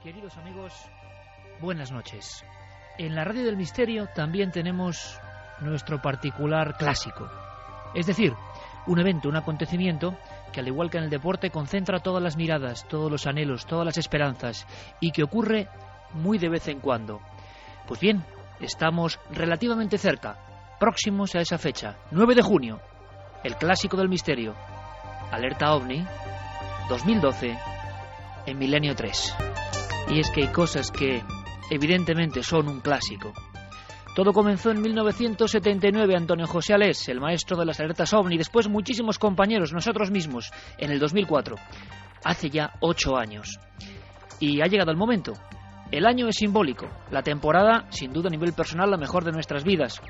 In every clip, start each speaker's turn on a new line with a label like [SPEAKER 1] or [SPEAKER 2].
[SPEAKER 1] Queridos amigos, buenas noches. En la Radio del Misterio también tenemos nuestro particular clásico. Es decir, un evento, un acontecimiento que, al igual que en el deporte, concentra todas las miradas, todos los anhelos, todas las esperanzas, y que ocurre muy de vez en cuando. Pues bien, estamos relativamente cerca, próximos a esa fecha, 9 de junio, el clásico del misterio, Alerta OVNI 2012 en Milenio 3. Y es que hay cosas que evidentemente son un clásico. Todo comenzó en 1979, Antonio José Alés, el maestro de las alertas OVNI, después muchísimos compañeros, nosotros mismos, en el 2004, hace ya 8 años. Y ha llegado el momento. El año es simbólico, la temporada, sin duda a nivel personal, la mejor de nuestras vidas,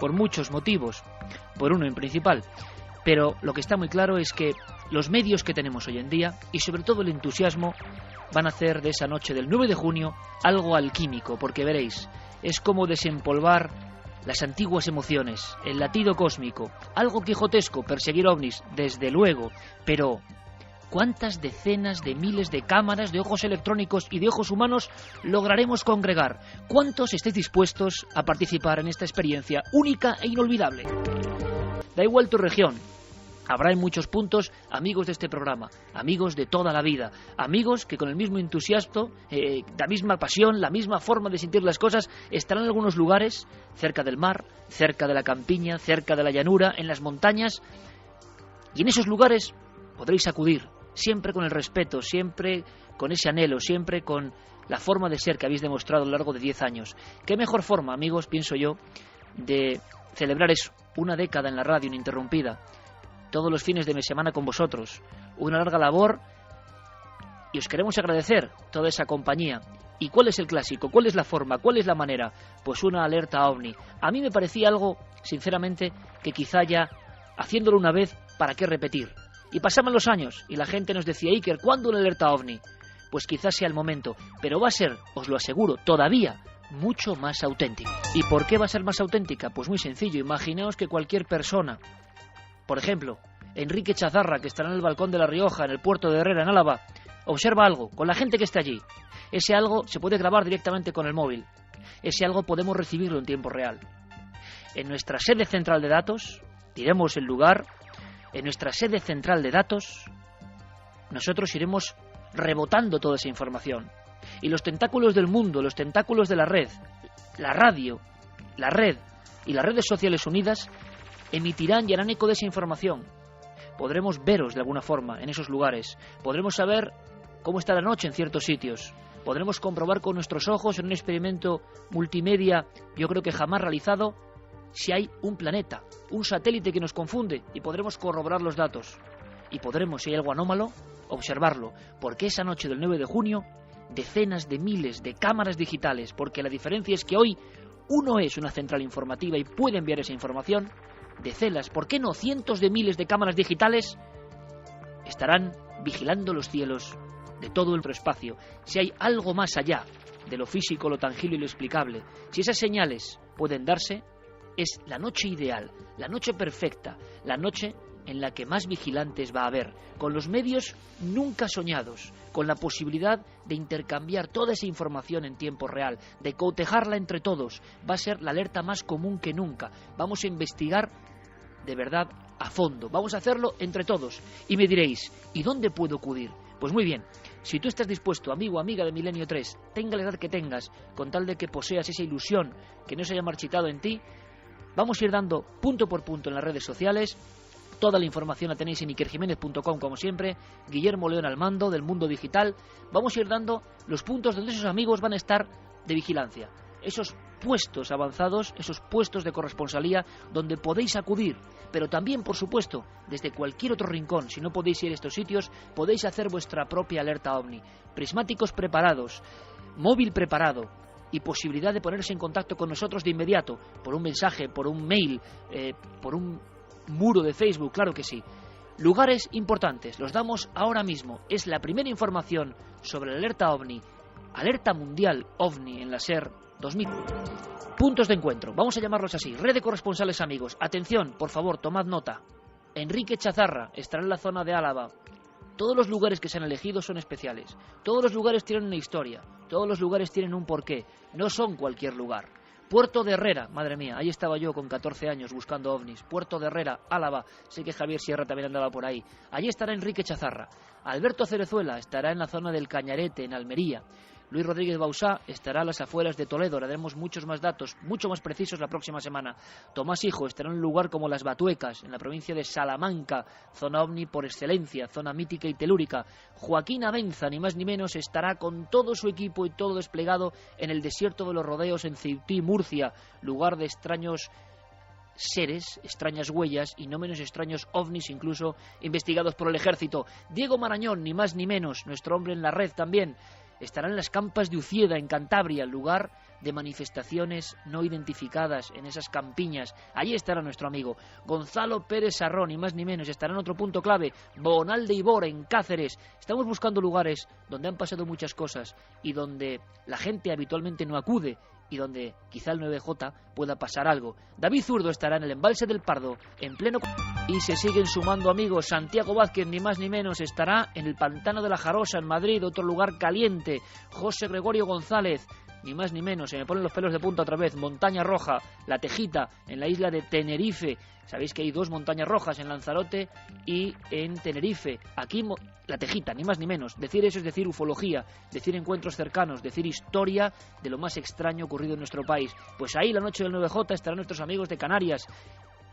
[SPEAKER 1] por muchos motivos, por uno en principal. Pero lo que está muy claro es que los medios que tenemos hoy en día, y sobre todo el entusiasmo, van a hacer de esa noche del 9 de junio algo alquímico, porque veréis, es como desempolvar las antiguas emociones, el latido cósmico, algo quijotesco, perseguir ovnis, desde luego, pero ¿cuántas decenas de miles de cámaras, de ojos electrónicos y de ojos humanos lograremos congregar? ¿Cuántos estáis dispuestos a participar en esta experiencia única e inolvidable? Da igual tu región. Habrá en muchos puntos amigos de este programa, amigos de toda la vida, amigos que con el mismo entusiasmo, la misma pasión, la misma forma de sentir las cosas, estarán en algunos lugares, cerca del mar, cerca de la campiña, cerca de la llanura, en las montañas, y en esos lugares podréis acudir, siempre con el respeto, siempre con ese anhelo, siempre con la forma de ser que habéis demostrado a lo largo de 10 años. ¿Qué mejor forma, amigos, pienso yo, de celebrar eso? Una década en la radio ininterrumpida, todos los fines de mi semana con vosotros, una larga labor, y os queremos agradecer toda esa compañía. ¿Y cuál es el clásico? ¿Cuál es la forma? ¿Cuál es la manera? Pues una alerta OVNI. A mí me parecía algo, sinceramente, que quizá ya, haciéndolo una vez, ¿para qué repetir? Y pasaban los años, y la gente nos decía, Iker, ¿cuándo una alerta OVNI? Pues quizás sea el momento, pero va a ser, os lo aseguro, todavía mucho más auténtica. ¿Y por qué va a ser más auténtica? Pues muy sencillo, imaginaos que cualquier persona, por ejemplo, Enrique Chazarra, que estará en el balcón de La Rioja, en el puerto de Herrera, en Álava, observa algo, con la gente que está allí. Ese algo se puede grabar directamente con el móvil. Ese algo podemos recibirlo en tiempo real. En nuestra sede central de datos, diremos el lugar, en nuestra sede central de datos, nosotros iremos rebotando toda esa información. Y los tentáculos del mundo, los tentáculos de la red, la radio, la red y las redes sociales unidas, emitirán y harán eco de esa información. Podremos veros de alguna forma en esos lugares. Podremos saber cómo está la noche en ciertos sitios. Podremos comprobar con nuestros ojos en un experimento multimedia, yo creo que jamás realizado, si hay un planeta, un satélite que nos confunde, y podremos corroborar los datos. Y podremos, si hay algo anómalo, observarlo. Porque esa noche del 9 de junio, decenas de miles de cámaras digitales, porque la diferencia es que hoy uno es una central informativa y puede enviar esa información, decenas, ¿por qué no cientos de miles de cámaras digitales estarán vigilando los cielos de todo el espacio? Si hay algo más allá de lo físico, lo tangible y lo explicable, si esas señales pueden darse, es la noche ideal, la noche perfecta, la noche en la que más vigilantes va a haber, con los medios nunca soñados, con la posibilidad de intercambiar toda esa información en tiempo real, de cotejarla entre todos. Va a ser la alerta más común que nunca. Vamos a investigar de verdad a fondo, vamos a hacerlo entre todos. Y me diréis, ¿y dónde puedo acudir? Pues muy bien, si tú estás dispuesto, amigo o amiga de Milenio 3, tenga la edad que tengas, con tal de que poseas esa ilusión que no se haya marchitado en ti, vamos a ir dando punto por punto en las redes sociales. Toda la información la tenéis en ikerjimenez.com, como siempre. Guillermo León al mando del mundo digital. Vamos a ir dando los puntos donde esos amigos van a estar de vigilancia. Esos puestos avanzados, esos puestos de corresponsalía donde podéis acudir. Pero también, por supuesto, desde cualquier otro rincón, si no podéis ir a estos sitios, podéis hacer vuestra propia alerta OVNI. Prismáticos preparados, móvil preparado y posibilidad de ponerse en contacto con nosotros de inmediato, por un mensaje, por un mail, por un muro de Facebook, claro que sí. Lugares importantes, los damos ahora mismo. Es la primera información sobre la alerta OVNI, alerta mundial OVNI en la SER 2000. Puntos de encuentro, vamos a llamarlos así, red de corresponsales amigos. Atención, por favor, tomad nota. Enrique Chazarra estará en la zona de Álava. Todos los lugares que se han elegido son especiales. Todos los lugares tienen una historia. Todos los lugares tienen un porqué, no son cualquier lugar. Puerto de Herrera, madre mía, ahí estaba yo con 14 años buscando ovnis. Puerto de Herrera, Álava, sé que Javier Sierra también andaba por ahí. Allí estará Enrique Chazarra. Alberto Cerezuela estará en la zona del Cañarete, en Almería. Luis Rodríguez Bausá estará a las afueras de Toledo. Daremos muchos más datos, mucho más precisos la próxima semana. Tomás Hijo estará en un lugar como Las Batuecas, en la provincia de Salamanca, zona ovni por excelencia, zona mítica y telúrica. Joaquín Abenza, ni más ni menos, estará con todo su equipo y todo desplegado en el desierto de los Rodeos, en Ceutí, Murcia, lugar de extraños seres, extrañas huellas y no menos extraños ovnis, incluso investigados por el ejército. Diego Marañón, ni más ni menos, nuestro hombre en la red también, estará en las Campas de Ucieda, en Cantabria, lugar de manifestaciones no identificadas en esas campiñas. Allí estará nuestro amigo Gonzalo Pérez Sarrón, ni más ni menos, estará en otro punto clave, Bonal de Ibor, en Cáceres. Estamos buscando lugares donde han pasado muchas cosas y donde la gente habitualmente no acude, y donde quizá el 9J pueda pasar algo. David Zurdo estará en el Embalse del Pardo, en pleno... Y se siguen sumando amigos. Santiago Vázquez, ni más ni menos, estará en el Pantano de la Jarosa, en Madrid, otro lugar caliente. José Gregorio González, ni más ni menos, se me ponen los pelos de punta otra vez. Montaña Roja, La Tejita, en la isla de Tenerife. Sabéis que hay 2 montañas rojas, en Lanzarote y en Tenerife. Aquí La Tejita, ni más ni menos. Decir eso es decir ufología, decir encuentros cercanos, decir historia de lo más extraño ocurrido en nuestro país. Pues ahí, la noche del 9J, estarán nuestros amigos de Canarias,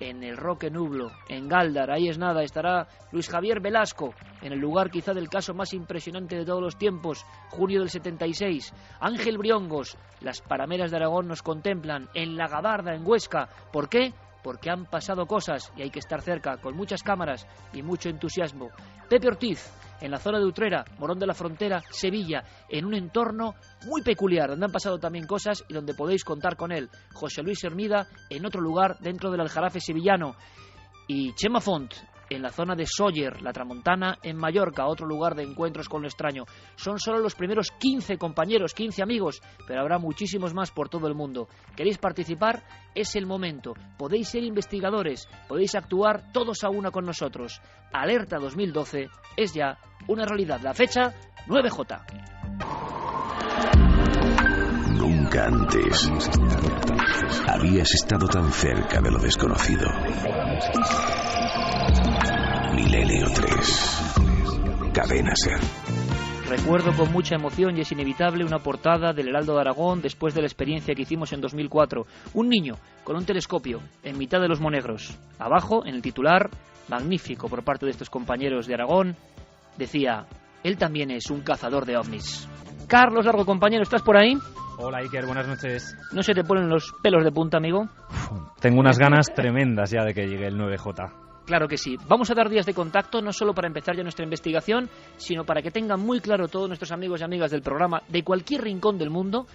[SPEAKER 1] en el Roque Nublo, en Gáldar. Ahí es nada, estará Luis Javier Velasco, en el lugar quizá del caso más impresionante de todos los tiempos, junio del 76. Ángel Briongos, las parameras de Aragón nos contemplan, en La Gabarda, en Huesca. ¿Por qué? Porque han pasado cosas y hay que estar cerca, con muchas cámaras y mucho entusiasmo. Pepe Ortiz, en la zona de Utrera, Morón de la Frontera, Sevilla, en un entorno muy peculiar, donde han pasado también cosas y donde podéis contar con él. José Luis Hermida, en otro lugar dentro del Aljarafe sevillano. Y Chema Font, en la zona de Sóller, La Tramontana, en Mallorca, otro lugar de encuentros con lo extraño. Son solo los primeros 15 compañeros, 15 amigos, pero habrá muchísimos más por todo el mundo. ¿Queréis participar? Es el momento. Podéis ser investigadores, podéis actuar todos a una con nosotros. Alerta 2012 es ya una realidad. La fecha, 9J.
[SPEAKER 2] Nunca antes habías estado tan cerca de lo desconocido. Milenio 3. Cadena SER.
[SPEAKER 1] Recuerdo con mucha emoción, y es inevitable, una portada del Heraldo de Aragón después de la experiencia que hicimos en 2004. Un niño con un telescopio en mitad de los Monegros. Abajo, en el titular, magnífico por parte de estos compañeros de Aragón, decía: él también es un cazador de ovnis. Carlos Largo, compañero, ¿estás por ahí?
[SPEAKER 3] Hola Iker, buenas noches.
[SPEAKER 1] ¿No se te ponen los pelos de punta, amigo?
[SPEAKER 3] Tengo unas ganas tremendas ya de que llegue el 9J.
[SPEAKER 1] Claro que sí. Vamos a dar días de contacto, no solo para empezar ya nuestra investigación, sino para que tengan muy claro todos nuestros amigos y amigas del programa, de cualquier rincón del mundo,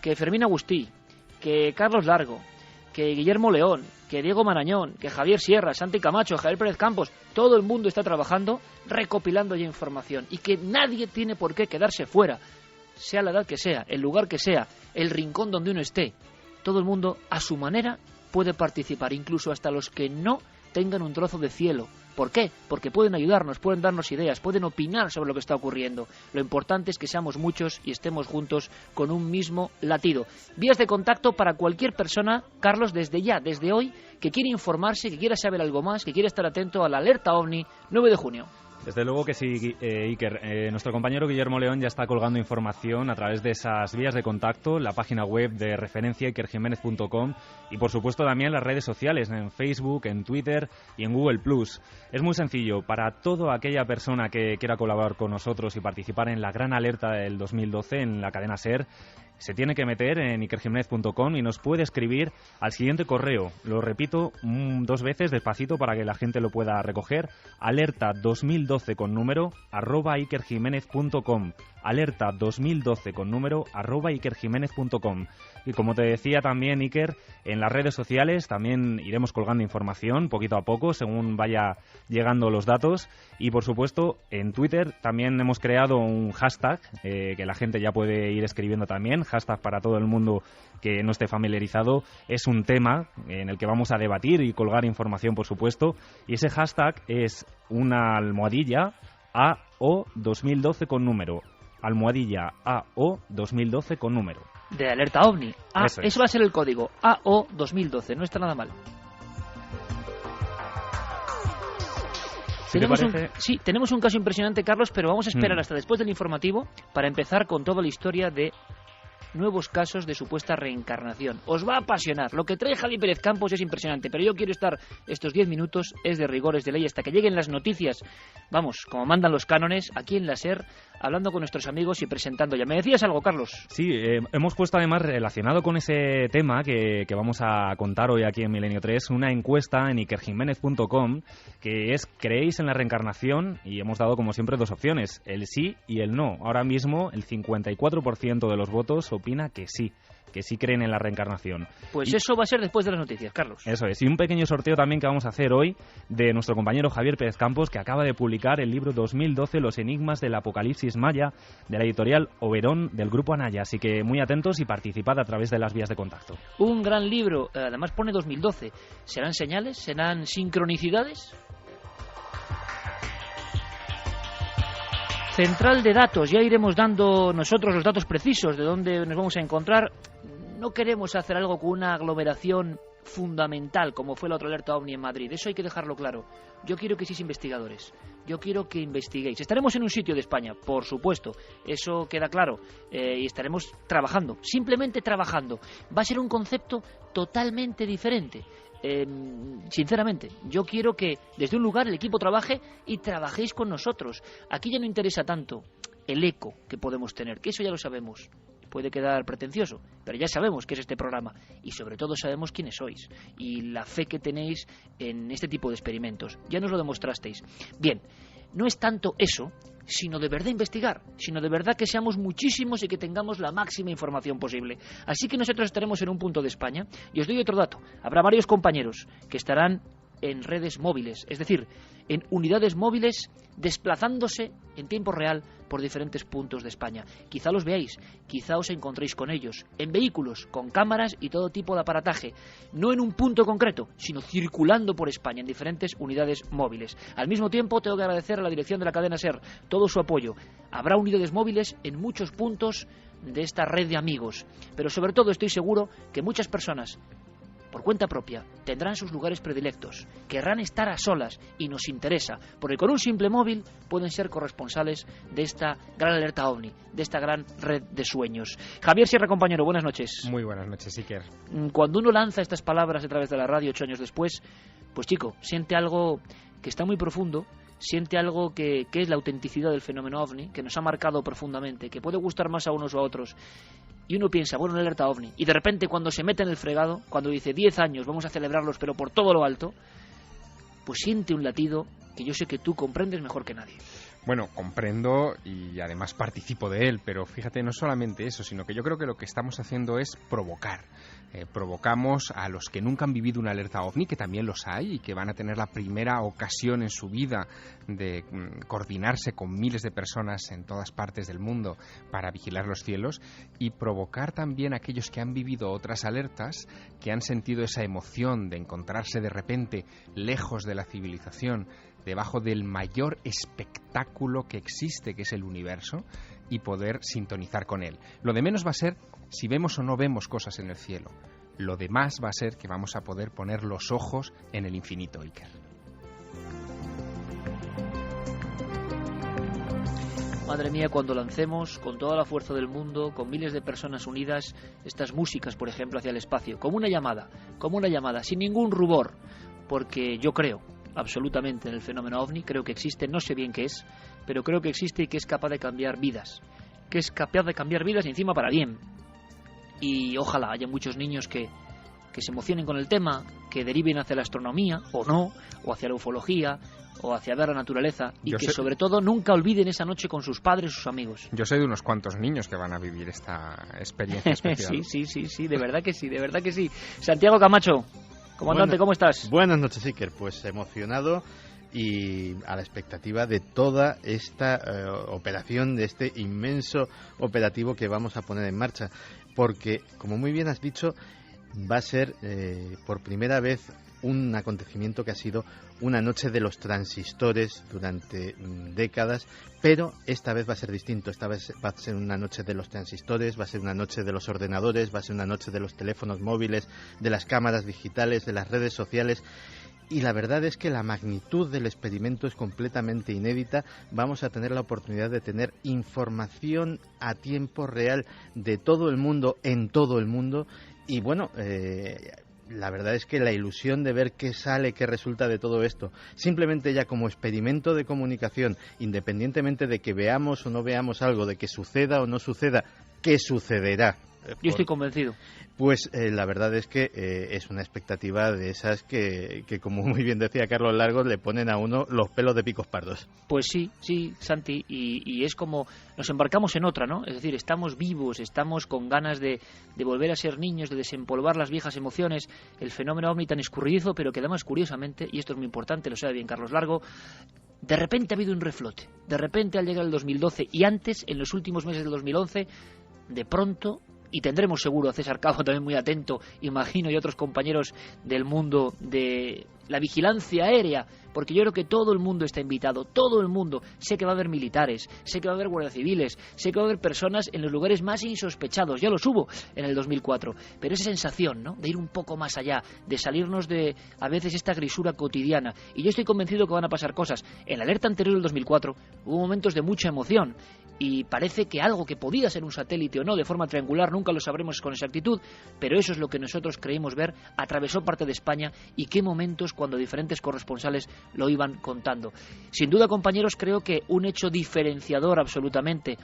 [SPEAKER 1] que Fermín Agustí, que Carlos Largo, que Guillermo León, que Diego Marañón, que Javier Sierra, Santi Camacho, Javier Pérez Campos, todo el mundo está trabajando, recopilando ya información, y que nadie tiene por qué quedarse fuera, sea la edad que sea, el lugar que sea, el rincón donde uno esté. Todo el mundo, a su manera, puede participar, incluso hasta los que no tengan un trozo de cielo. ¿Por qué? Porque pueden ayudarnos, pueden darnos ideas, pueden opinar sobre lo que está ocurriendo. Lo importante es que seamos muchos y estemos juntos con un mismo latido. Vías de contacto para cualquier persona, Carlos, desde ya, desde hoy, que quiere informarse, que quiera saber algo más, que quiera estar atento a la alerta OVNI 9 de junio.
[SPEAKER 3] Desde luego que sí, Iker. Nuestro compañero Guillermo León ya está colgando información a través de esas vías de contacto, la página web de referencia ikerjimenez.com y por supuesto también las redes sociales, en Facebook, en Twitter y en Google+. Es muy sencillo, para toda aquella persona que quiera colaborar con nosotros y participar en la gran alerta del 2012 en la cadena SER, se tiene que meter en ikerjimenez.com y nos puede escribir al siguiente correo. Lo repito 2 veces despacito para que la gente lo pueda recoger. Alerta 2012 con número @ikerjimenez.com. Alerta 2012 con número @ikerjimenez.com. Y como te decía también, Iker, en las redes sociales también iremos colgando información poquito a poco según vaya llegando los datos. Y por supuesto en Twitter también hemos creado un hashtag que la gente ya puede ir escribiendo también. Hashtag para todo el mundo que no esté familiarizado. Es un tema en el que vamos a debatir y colgar información, por supuesto. Y ese hashtag es una almohadilla AO 2012 con número. almohadilla AO 2012 con número.
[SPEAKER 1] De alerta OVNI. Eso va a ser el código, AO 2012, no está nada mal. Tenemos un caso impresionante, Carlos, pero vamos a esperar hasta después del informativo para empezar con toda la historia de nuevos casos de supuesta reencarnación. Os va a apasionar. Lo que trae Javi Pérez Campos es impresionante, pero yo quiero estar estos 10 minutos, es de rigor, es de ley, hasta que lleguen las noticias, vamos, como mandan los cánones, aquí en la SER, hablando con nuestros amigos y presentando ya. ¿Me decías algo, Carlos?
[SPEAKER 3] Sí, hemos puesto además, relacionado con ese tema que vamos a contar hoy aquí en Milenio 3, una encuesta en ikerjimenez.com que es: ¿creéis en la reencarnación? Y hemos dado, como siempre, dos opciones, el sí y el no. Ahora mismo el 54% de los votos opina que sí creen en la reencarnación.
[SPEAKER 1] Pues eso va a ser después de las noticias, Carlos.
[SPEAKER 3] Eso es. Y un pequeño sorteo también que vamos a hacer hoy de nuestro compañero Javier Pérez Campos, que acaba de publicar el libro 2012, Los enigmas del apocalipsis maya, de la editorial Oberón del Grupo Anaya. Así que muy atentos y participad a través de las vías de contacto.
[SPEAKER 1] Un gran libro, además pone 2012. ¿Serán señales? ¿Serán sincronicidades? Central de datos, ya iremos dando nosotros los datos precisos de dónde nos vamos a encontrar. No queremos hacer algo con una aglomeración fundamental como fue la otra alerta OVNI en Madrid, eso hay que dejarlo claro. Yo quiero que seáis investigadores, yo quiero que investiguéis. Estaremos en un sitio de España, por supuesto, eso queda claro, y estaremos trabajando, simplemente trabajando. Va a ser un concepto totalmente diferente. Sinceramente, yo quiero que desde un lugar el equipo trabaje y trabajéis con nosotros. Aquí ya no interesa tanto el eco que podemos tener, que eso ya lo sabemos. Puede quedar pretencioso, pero ya sabemos qué es este programa y sobre todo sabemos quiénes sois y la fe que tenéis en este tipo de experimentos. Ya nos lo demostrasteis. Bien, no es tanto eso, sino de verdad investigar, sino de verdad que seamos muchísimos y que tengamos la máxima información posible. Así que nosotros estaremos en un punto de España y os doy otro dato. Habrá varios compañeros que estarán en redes móviles, es decir, en unidades móviles desplazándose en tiempo real por diferentes puntos de España. Quizá los veáis, quizá os encontréis con ellos, en vehículos, con cámaras y todo tipo de aparataje, no en un punto concreto, sino circulando por España en diferentes unidades móviles. Al mismo tiempo, tengo que agradecer a la dirección de la cadena SER todo su apoyo. Habrá unidades móviles en muchos puntos de esta red de amigos, pero sobre todo estoy seguro que muchas personas, por cuenta propia, tendrán sus lugares predilectos, querrán estar a solas y nos interesa, porque con un simple móvil pueden ser corresponsales de esta gran alerta OVNI, de esta gran red de sueños. Javier Sierra, compañero, buenas noches.
[SPEAKER 4] Muy buenas noches, Iker.
[SPEAKER 1] Cuando uno lanza estas palabras a través de la radio 8 años después, pues chico, siente algo que está muy profundo, siente algo que es la autenticidad del fenómeno OVNI, que nos ha marcado profundamente, que puede gustar más a unos o a otros. Y uno piensa, bueno, una alerta OVNI. Y de repente cuando se mete en el fregado, cuando dice 10 años, vamos a celebrarlos, pero por todo lo alto, pues siente un latido que yo sé que tú comprendes mejor que nadie.
[SPEAKER 4] Bueno, comprendo y además participo de él, pero fíjate, no solamente eso, sino que yo creo que lo que estamos haciendo es provocar. Provocamos a los que nunca han vivido una alerta OVNI, que también los hay y que van a tener la primera ocasión en su vida de coordinarse con miles de personas en todas partes del mundo para vigilar los cielos, y provocar también a aquellos que han vivido otras alertas, que han sentido esa emoción de encontrarse de repente lejos de la civilización, debajo del mayor espectáculo que existe, que es el universo, y poder sintonizar con él. Lo de menos va a ser si vemos o no vemos cosas en el cielo. Lo demás va a ser que vamos a poder poner los ojos en el infinito, Iker.
[SPEAKER 1] Madre mía, cuando lancemos con toda la fuerza del mundo, con miles de personas unidas, estas músicas, por ejemplo, hacia el espacio, como una llamada, sin ningún rubor, porque yo creo absolutamente en el fenómeno OVNI, creo que existe, no sé bien qué es, pero creo que existe y que es capaz de cambiar vidas, y encima para bien. Y ojalá haya muchos niños que se emocionen con el tema, que deriven hacia la astronomía, o no, o hacia la ufología, o hacia ver la naturaleza, y sobre todo nunca olviden esa noche con sus padres, sus amigos.
[SPEAKER 4] Yo sé de unos cuantos niños que van a vivir esta experiencia especial.
[SPEAKER 1] sí, de verdad que sí. Santiago Camacho, comandante, ¿cómo estás?
[SPEAKER 5] Buenas noches, Iker. Pues emocionado y a la expectativa de toda esta operación, de este inmenso operativo que vamos a poner en marcha, porque, como muy bien has dicho, va a ser por primera vez un acontecimiento que ha sido una noche de los transistores durante décadas, pero esta vez va a ser distinto. Esta vez va a ser una noche de los transistores, va a ser una noche de los ordenadores, va a ser una noche de los teléfonos móviles, de las cámaras digitales, de las redes sociales. Y la verdad es que la magnitud del experimento es completamente inédita. Vamos a tener la oportunidad de tener información a tiempo real de todo el mundo, en todo el mundo. Y bueno, la verdad es que la ilusión de ver qué sale, qué resulta de todo esto, simplemente ya como experimento de comunicación, independientemente de que veamos o no veamos algo, de que suceda o no suceda, ¿qué sucederá?
[SPEAKER 1] Yo estoy convencido.
[SPEAKER 5] Pues la verdad es que es una expectativa de esas que, como muy bien decía Carlos Largos, le ponen a uno los pelos de picos pardos.
[SPEAKER 1] Pues sí, Santi, y es como nos embarcamos en otra, ¿no? Es decir, estamos vivos, estamos con ganas de volver a ser niños, de desempolvar las viejas emociones, el fenómeno ovni tan escurridizo, pero que además, curiosamente, y esto es muy importante, lo sabe bien Carlos Largo, de repente ha habido un reflote. De repente, al llegar el 2012 y antes, en los últimos meses del 2011, de pronto... Y tendremos seguro a César Cabo también muy atento, imagino, y otros compañeros del mundo de la vigilancia aérea, porque yo creo que todo el mundo está invitado, todo el mundo. Sé que va a haber militares, sé que va a haber guardias civiles, sé que va a haber personas en los lugares más insospechados, ya los hubo en el 2004, pero esa sensación, ¿no?, de ir un poco más allá, de salirnos de, a veces, esta grisura cotidiana. Y yo estoy convencido que van a pasar cosas. En la alerta anterior del 2004 hubo momentos de mucha emoción, y parece que algo que podía ser un satélite o no, de forma triangular, nunca lo sabremos con exactitud, pero eso es lo que nosotros creímos ver, atravesó parte de España, y qué momentos cuando diferentes corresponsales lo iban contando. Sin duda, compañeros, creo que un hecho diferenciador absolutamente,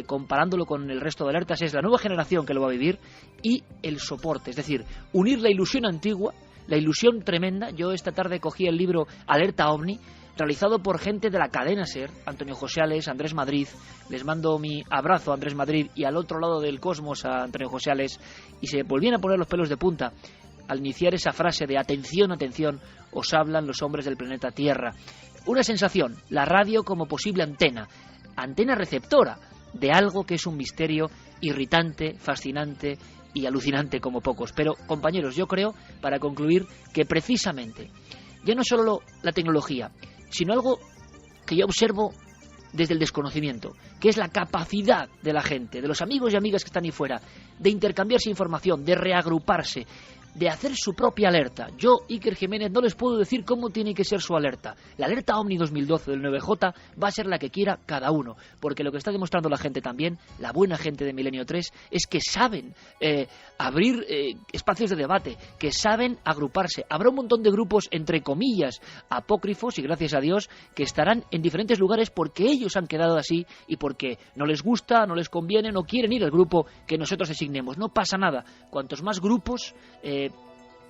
[SPEAKER 1] comparándolo con el resto de alertas, es la nueva generación que lo va a vivir y el soporte, es decir, unir la ilusión antigua, la ilusión tremenda. Yo esta tarde cogí el libro Alerta OVNI, realizado por gente de la cadena SER, Antonio José, Andrés Madrid. Les mando mi abrazo a Andrés Madrid y al otro lado del cosmos a Antonio José, y se volvían a poner los pelos de punta al iniciar esa frase de atención, atención, os hablan los hombres del planeta Tierra. Una sensación, la radio como posible antena receptora de algo que es un misterio irritante, fascinante y alucinante como pocos. Pero, compañeros, yo creo, para concluir, que precisamente, ya no solo la tecnología, sino algo que yo observo desde el desconocimiento, que es la capacidad de la gente, de los amigos y amigas que están ahí fuera, de intercambiarse información, de reagruparse, de hacer su propia alerta. Yo, Iker Jiménez, no les puedo decir cómo tiene que ser su alerta. La alerta OVNI 2012 del 9J va a ser la que quiera cada uno, porque lo que está demostrando la gente también, la buena gente de Milenio 3, es que saben abrir espacios de debate, que saben agruparse. Habrá un montón de grupos, entre comillas, apócrifos, y gracias a Dios, que estarán en diferentes lugares porque ellos han quedado así y porque no les gusta, no les conviene, no quieren ir al grupo que nosotros designemos. No pasa nada. Cuantos más grupos,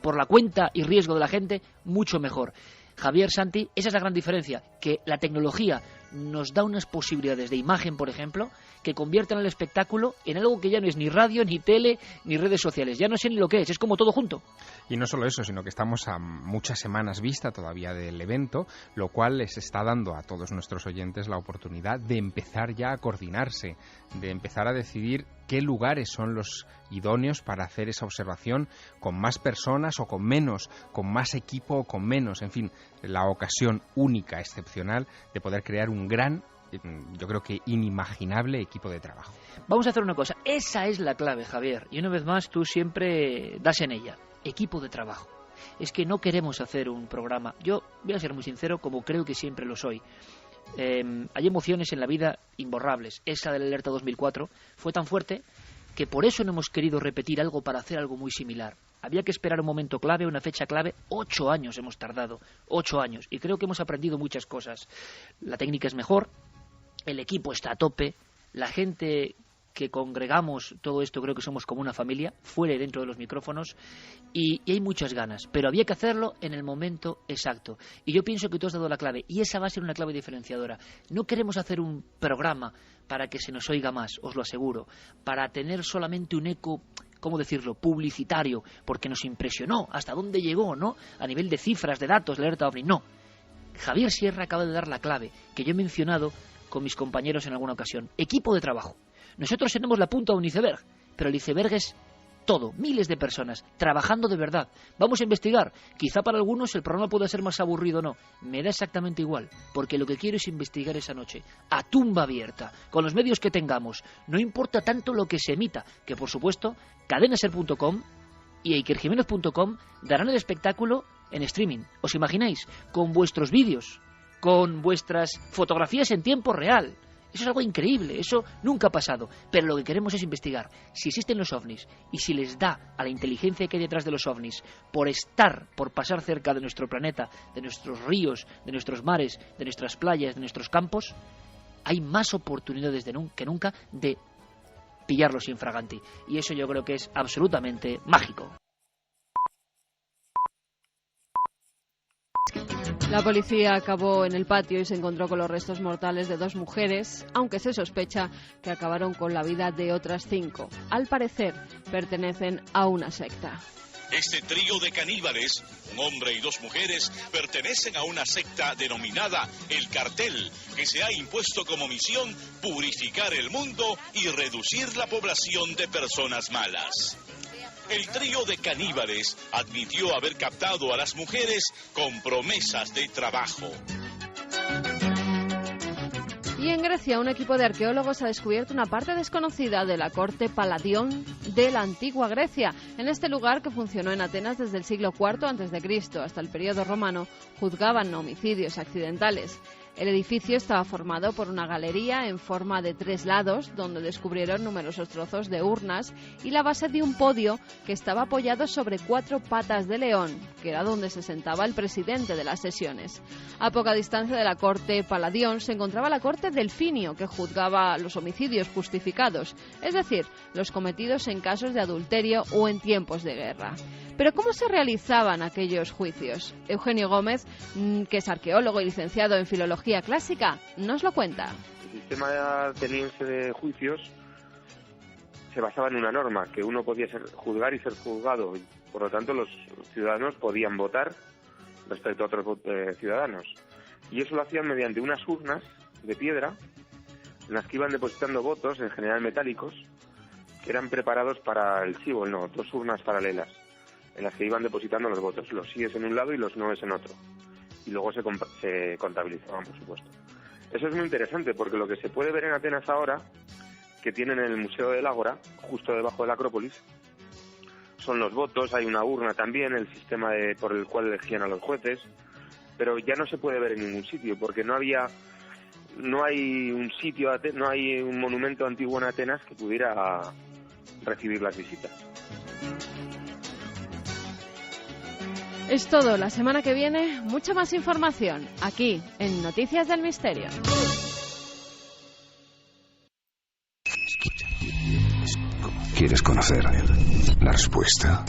[SPEAKER 1] por la cuenta y riesgo de la gente, mucho mejor. Javier, Santi, esa es la gran diferencia, que la tecnología nos da unas posibilidades de imagen, por ejemplo, que convierten el espectáculo en algo que ya no es ni radio, ni tele, ni redes sociales. Ya no sé ni lo que es como todo junto.
[SPEAKER 4] Y no solo eso, sino que estamos a muchas semanas vista todavía del evento, lo cual les está dando a todos nuestros oyentes la oportunidad de empezar ya a coordinarse, de empezar a decidir qué lugares son los idóneos para hacer esa observación, con más personas o con menos, con más equipo o con menos, en fin, la ocasión única, excepcional, de poder crear un gran, yo creo que inimaginable equipo de trabajo.
[SPEAKER 1] Vamos a hacer una cosa, esa es la clave, Javier, y una vez más tú siempre das en ella, equipo de trabajo. Es que no queremos hacer un programa, yo voy a ser muy sincero, como creo que siempre lo soy. Hay emociones en la vida imborrables. Esa de la alerta 2004 fue tan fuerte que por eso no hemos querido repetir algo para hacer algo muy similar. Había que esperar un momento clave, una fecha clave. 8 años hemos tardado, 8 años, y creo que hemos aprendido muchas cosas. La técnica es mejor, el equipo está a tope, la gente que congregamos todo esto creo que somos como una familia, fuera y dentro de los micrófonos, y hay muchas ganas, pero había que hacerlo en el momento exacto. Y yo pienso que tú has dado la clave, y esa va a ser una clave diferenciadora. No queremos hacer un programa para que se nos oiga más, os lo aseguro, para tener solamente un eco, ¿cómo decirlo?, publicitario, porque nos impresionó hasta dónde llegó, ¿no?, a nivel de cifras, de datos, la alerta OVNI. No. Javier Sierra acaba de dar la clave, que yo he mencionado con mis compañeros en alguna ocasión. Equipo de trabajo. Nosotros tenemos la punta de un iceberg, pero el iceberg es todo, miles de personas, trabajando de verdad. Vamos a investigar. Quizá para algunos el programa pueda ser más aburrido o no. Me da exactamente igual, porque lo que quiero es investigar esa noche, a tumba abierta, con los medios que tengamos. No importa tanto lo que se emita, que por supuesto, cadenaser.com y ikerjimenez.com darán el espectáculo en streaming. ¿Os imagináis? Con vuestros vídeos, con vuestras fotografías en tiempo real. Eso es algo increíble, eso nunca ha pasado. Pero lo que queremos es investigar si existen los ovnis y si les da a la inteligencia que hay detrás de los ovnis por pasar cerca de nuestro planeta, de nuestros ríos, de nuestros mares, de nuestras playas, de nuestros campos. Hay más oportunidades que nunca de pillarlos infraganti. Y eso yo creo que es absolutamente mágico.
[SPEAKER 6] La policía acabó en el patio y se encontró con los restos mortales de 2 mujeres, aunque se sospecha que acabaron con la vida de otras 5. Al parecer, pertenecen a una secta.
[SPEAKER 7] Este trío de caníbales, un hombre y 2 mujeres, pertenecen a una secta denominada El Cartel, que se ha impuesto como misión purificar el mundo y reducir la población de personas malas. El trío de caníbales admitió haber captado a las mujeres con promesas de trabajo.
[SPEAKER 6] Y en Grecia, un equipo de arqueólogos ha descubierto una parte desconocida de la corte Paladión de la antigua Grecia. En este lugar, que funcionó en Atenas desde el siglo IV a.C. hasta el periodo romano, juzgaban homicidios accidentales. El edificio estaba formado por una galería en forma de 3 lados, donde descubrieron numerosos trozos de urnas y la base de un podio que estaba apoyado sobre 4 patas de león, que era donde se sentaba el presidente de las sesiones. A poca distancia de la corte Paladión se encontraba la corte Delfinio, que juzgaba los homicidios justificados, es decir, los cometidos en casos de adulterio o en tiempos de guerra. Pero ¿cómo se realizaban aquellos juicios? Eugenio Gómez, que es arqueólogo y licenciado en filología clásica, nos lo cuenta.
[SPEAKER 8] El sistema ateniense de juicios se basaba en una norma, que uno podía juzgar y ser juzgado, y por lo tanto los ciudadanos podían votar respecto a otros ciudadanos. Y eso lo hacían mediante unas urnas de piedra en las que iban depositando votos, en general metálicos, que eran preparados para el sí o el no, 2 urnas paralelas, en las que iban depositando los votos, los síes en un lado y los noes en otro. Y luego se contabilizaban, por supuesto. Eso es muy interesante, porque lo que se puede ver en Atenas ahora, que tienen en el Museo del Ágora, justo debajo de la Acrópolis, son los votos, hay una urna también, el sistema por el cual elegían a los jueces, pero ya no se puede ver en ningún sitio, porque no hay un monumento antiguo en Atenas que pudiera recibir las visitas.
[SPEAKER 6] Es todo. La semana que viene, mucha más información, aquí, en Noticias del Misterio.
[SPEAKER 2] ¿Quieres conocer la respuesta?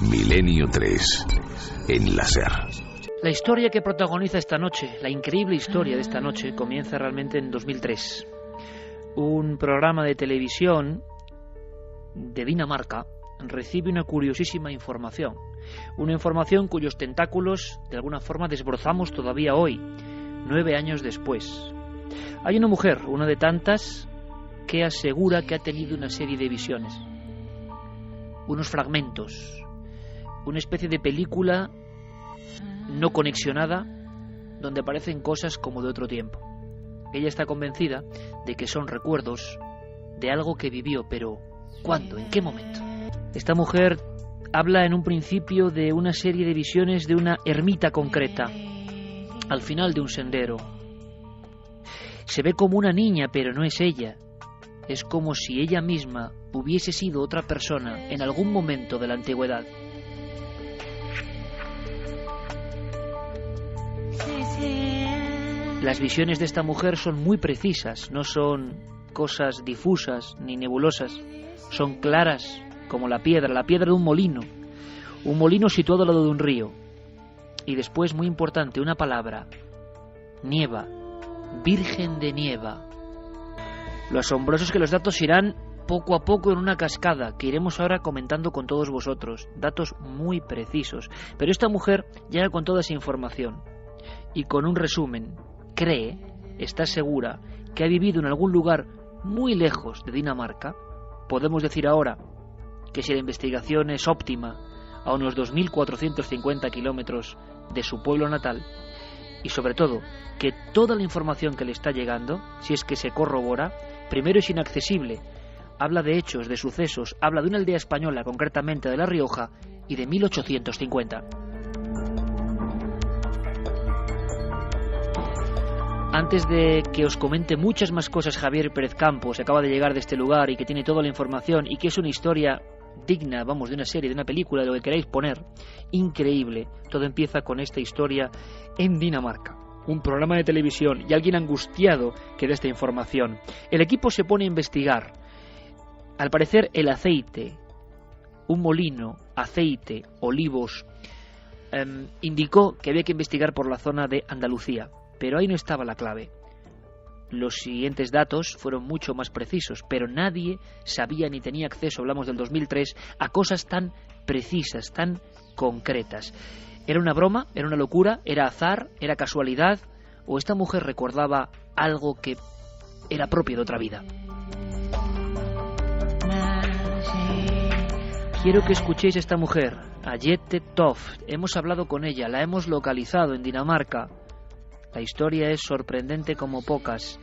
[SPEAKER 2] Milenio 3, en la SER.
[SPEAKER 1] La historia que protagoniza esta noche, la increíble historia de esta noche, comienza realmente en 2003. Un programa de televisión de Dinamarca recibe una curiosísima información. Una información cuyos tentáculos de alguna forma desbrozamos todavía hoy, 9 años después. Hay una mujer, una de tantas, que asegura que ha tenido una serie de visiones, unos fragmentos, una especie de película no conexionada donde aparecen cosas como de otro tiempo. Ella está convencida de que son recuerdos de algo que vivió, pero ¿cuándo? ¿En qué momento? Esta mujer habla en un principio de una serie de visiones de una ermita concreta, al final de un sendero. Se ve como una niña, pero no es ella. Es como si ella misma hubiese sido otra persona en algún momento de la antigüedad. Las visiones de esta mujer son muy precisas, no son cosas difusas ni nebulosas, son claras como la piedra de un molino situado al lado de un río. Y después, muy importante, una palabra: Nieva, Virgen de Nieva. Lo asombroso es que los datos irán poco a poco en una cascada que iremos ahora comentando con todos vosotros, datos muy precisos. Pero esta mujer llega con toda esa información y con un resumen. Está segura que ha vivido en algún lugar muy lejos de Dinamarca, podemos decir ahora que si la investigación es óptima, a unos 2.450 kilómetros de su pueblo natal, y sobre todo que toda la información que le está llegando, si es que se corrobora, primero es inaccesible, habla de hechos, de sucesos, habla de una aldea española, concretamente de La Rioja, y de 1850. Antes de que os comente muchas más cosas, Javier Pérez Campos acaba de llegar de este lugar y que tiene toda la información y que es una historia digna, vamos, de una serie, de una película, de lo que queráis poner, increíble. Todo empieza con esta historia en Dinamarca, un programa de televisión y alguien angustiado que da esta información. El equipo se pone a investigar. Al parecer el aceite, un molino, aceite, olivos, indicó que había que investigar por la zona de Andalucía. Pero ahí no estaba la clave. Los siguientes datos fueron mucho más precisos, pero nadie sabía ni tenía acceso, hablamos del 2003, a cosas tan precisas, tan concretas. ¿Era una broma? ¿Era una locura? ¿Era azar? ¿Era casualidad? ¿O esta mujer recordaba algo que era propio de otra vida? Quiero que escuchéis a esta mujer, a Jette Toft. Hemos hablado con ella, la hemos localizado en Dinamarca. La historia es sorprendente como pocas.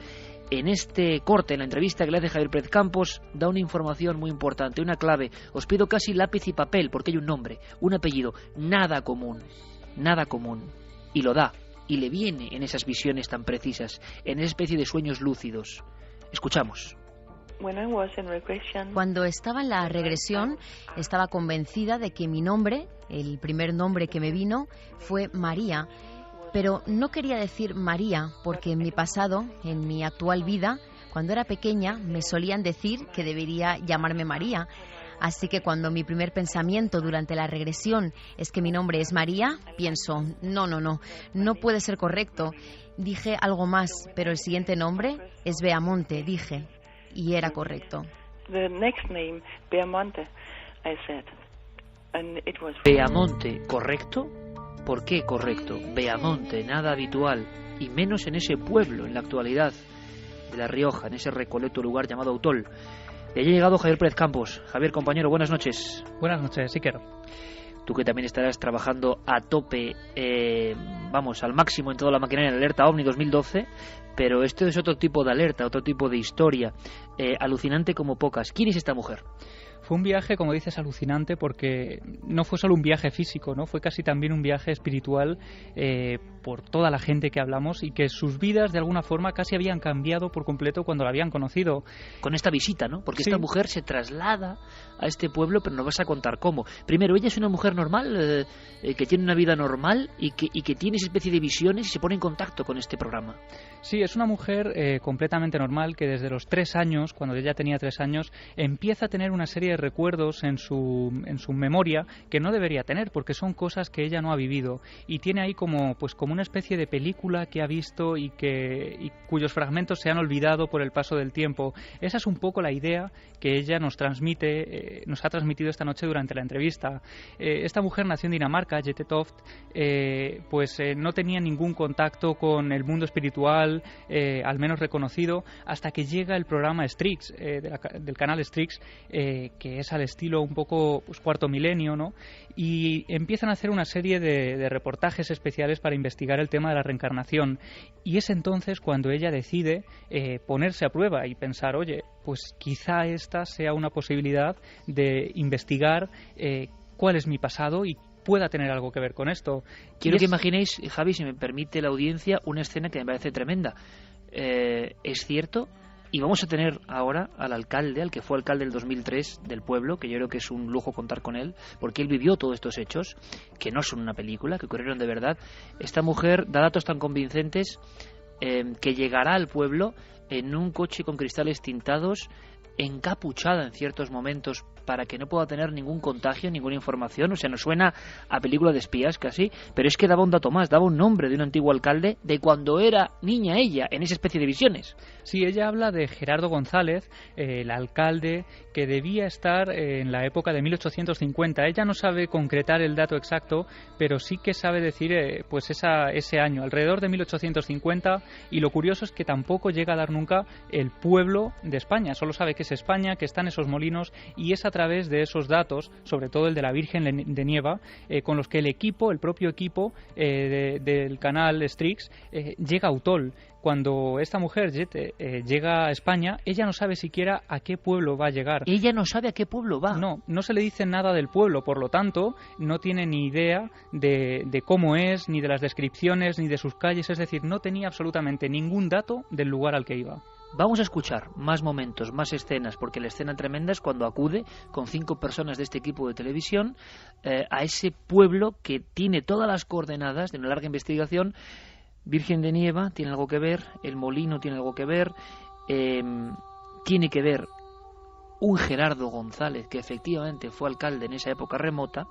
[SPEAKER 1] En este corte, en la entrevista que le hace Javier Pérez Campos, da una información muy importante, una clave. Os pido casi lápiz y papel, porque hay un nombre, un apellido, nada común. Y lo da, y le viene en esas visiones tan precisas, en esa especie de sueños lúcidos. Escuchamos.
[SPEAKER 9] Cuando estaba en la regresión, estaba convencida de que mi nombre, el primer nombre que me vino, fue María. Pero no quería decir María, porque en mi pasado, en mi actual vida, cuando era pequeña, me solían decir que debería llamarme María. Así que cuando mi primer pensamiento durante la regresión es que mi nombre es María, pienso, no puede ser correcto. Dije algo más, pero el siguiente nombre es Beamonte, dije, y era correcto.
[SPEAKER 1] Beamonte, ¿correcto? ¿Por qué correcto? Beamonte, nada habitual, y menos en ese pueblo, en la actualidad de La Rioja, en ese recoleto lugar llamado Autol. De allí ha llegado Javier Pérez Campos. Javier, compañero, buenas noches.
[SPEAKER 10] Buenas noches, Iker.
[SPEAKER 1] Tú que también estarás trabajando a tope, al máximo en toda la maquinaria en Alerta OVNI 2012, pero esto es otro tipo de alerta, otro tipo de historia, alucinante como pocas. ¿Quién es esta mujer?
[SPEAKER 10] Fue un viaje, como dices, alucinante porque no fue solo un viaje físico, ¿no? Fue casi también un viaje espiritual por toda la gente que hablamos y que sus vidas de alguna forma casi habían cambiado por completo cuando la habían conocido.
[SPEAKER 1] Con esta visita, ¿no? Porque
[SPEAKER 10] sí.
[SPEAKER 1] Esta mujer se traslada a este pueblo, pero nos vas a contar cómo. Primero, ella es una mujer normal, que tiene una vida normal y que tiene esa especie de visiones y se pone en contacto con este programa.
[SPEAKER 10] Sí, es una mujer completamente normal que desde los 3 años, cuando ella tenía 3 años, empieza a tener una serie de recuerdos en su memoria que no debería tener porque son cosas que ella no ha vivido y tiene ahí como una especie de película que ha visto y cuyos fragmentos se han olvidado por el paso del tiempo. Esa es un poco la idea que ella nos ha transmitido esta noche durante la entrevista. Esta mujer nació en Dinamarca, Jette Toft, no tenía ningún contacto con el mundo espiritual, al menos reconocido, hasta que llega el programa Strix, del canal Strix, que es al estilo un poco Cuarto Milenio, ¿no? Y empiezan a hacer una serie de reportajes especiales para investigar el tema de la reencarnación. Y es entonces cuando ella decide ponerse a prueba y pensar, oye, pues quizá esta sea una posibilidad de investigar cuál es mi pasado y pueda tener algo que ver con esto.
[SPEAKER 1] Quiero que imaginéis, Javi, si me permite la audiencia, una escena que me parece tremenda. Es cierto. Y vamos a tener ahora al alcalde, al que fue alcalde del 2003 del pueblo, que yo creo que es un lujo contar con él, porque él vivió todos estos hechos, que no son una película, que ocurrieron de verdad. Esta mujer da datos tan convincentes que llegará al pueblo en un coche con cristales tintados, encapuchada en ciertos momentos para que no pueda tener ningún contagio, ninguna información. O sea, nos suena a película de espías casi, pero es que daba un dato más, daba un nombre de un antiguo alcalde de cuando era niña ella, en esa especie de visiones.
[SPEAKER 10] Sí, ella habla de Gerardo González, el alcalde que debía estar en la época de 1850. Ella no sabe concretar el dato exacto, pero sí que sabe decir ese año, alrededor de 1850, y lo curioso es que tampoco llega a dar nunca el pueblo de España. Solo sabe que es España, que están esos molinos, y es a través de esos datos, sobre todo el de la Virgen de Nieva, con los que el propio equipo del canal Strix llega a Utol. Cuando esta mujer llega a España, ella no sabe siquiera a qué pueblo va a llegar.
[SPEAKER 1] Ella no sabe a qué pueblo va.
[SPEAKER 10] No se le dice nada del pueblo, por lo tanto, no tiene ni idea de cómo es, ni de las descripciones, ni de sus calles, es decir, no tenía absolutamente ningún dato del lugar al que iba.
[SPEAKER 1] Vamos a escuchar más momentos, más escenas, porque la escena tremenda es cuando acude con 5 personas de este equipo de televisión a ese pueblo que tiene todas las coordenadas de una larga investigación. Virgen de Nieva tiene algo que ver, el molino tiene algo que ver, tiene que ver un Gerardo González, que efectivamente fue alcalde en esa época remota,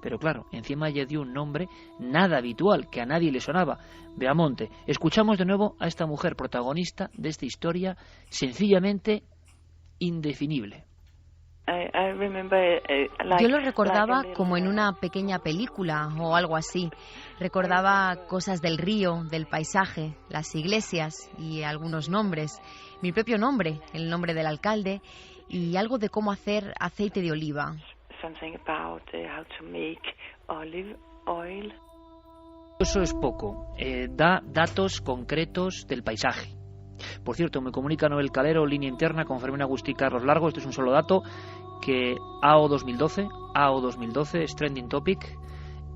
[SPEAKER 1] pero claro, encima ella dio un nombre nada habitual, que a nadie le sonaba, Beamonte. Escuchamos de nuevo a esta mujer protagonista de esta historia sencillamente indefinible.
[SPEAKER 9] Yo lo recordaba como en una pequeña película o algo así. Recordaba cosas del río, del paisaje, las iglesias y algunos nombres. Mi propio nombre, el nombre del alcalde y algo de cómo hacer aceite de oliva.
[SPEAKER 1] Eso es poco. Da datos concretos del paisaje. Por cierto, me comunica Noel Calero, línea interna, con Fermín Agustí Carlos Largo. Este es un solo dato, que AO 2012 es trending topic.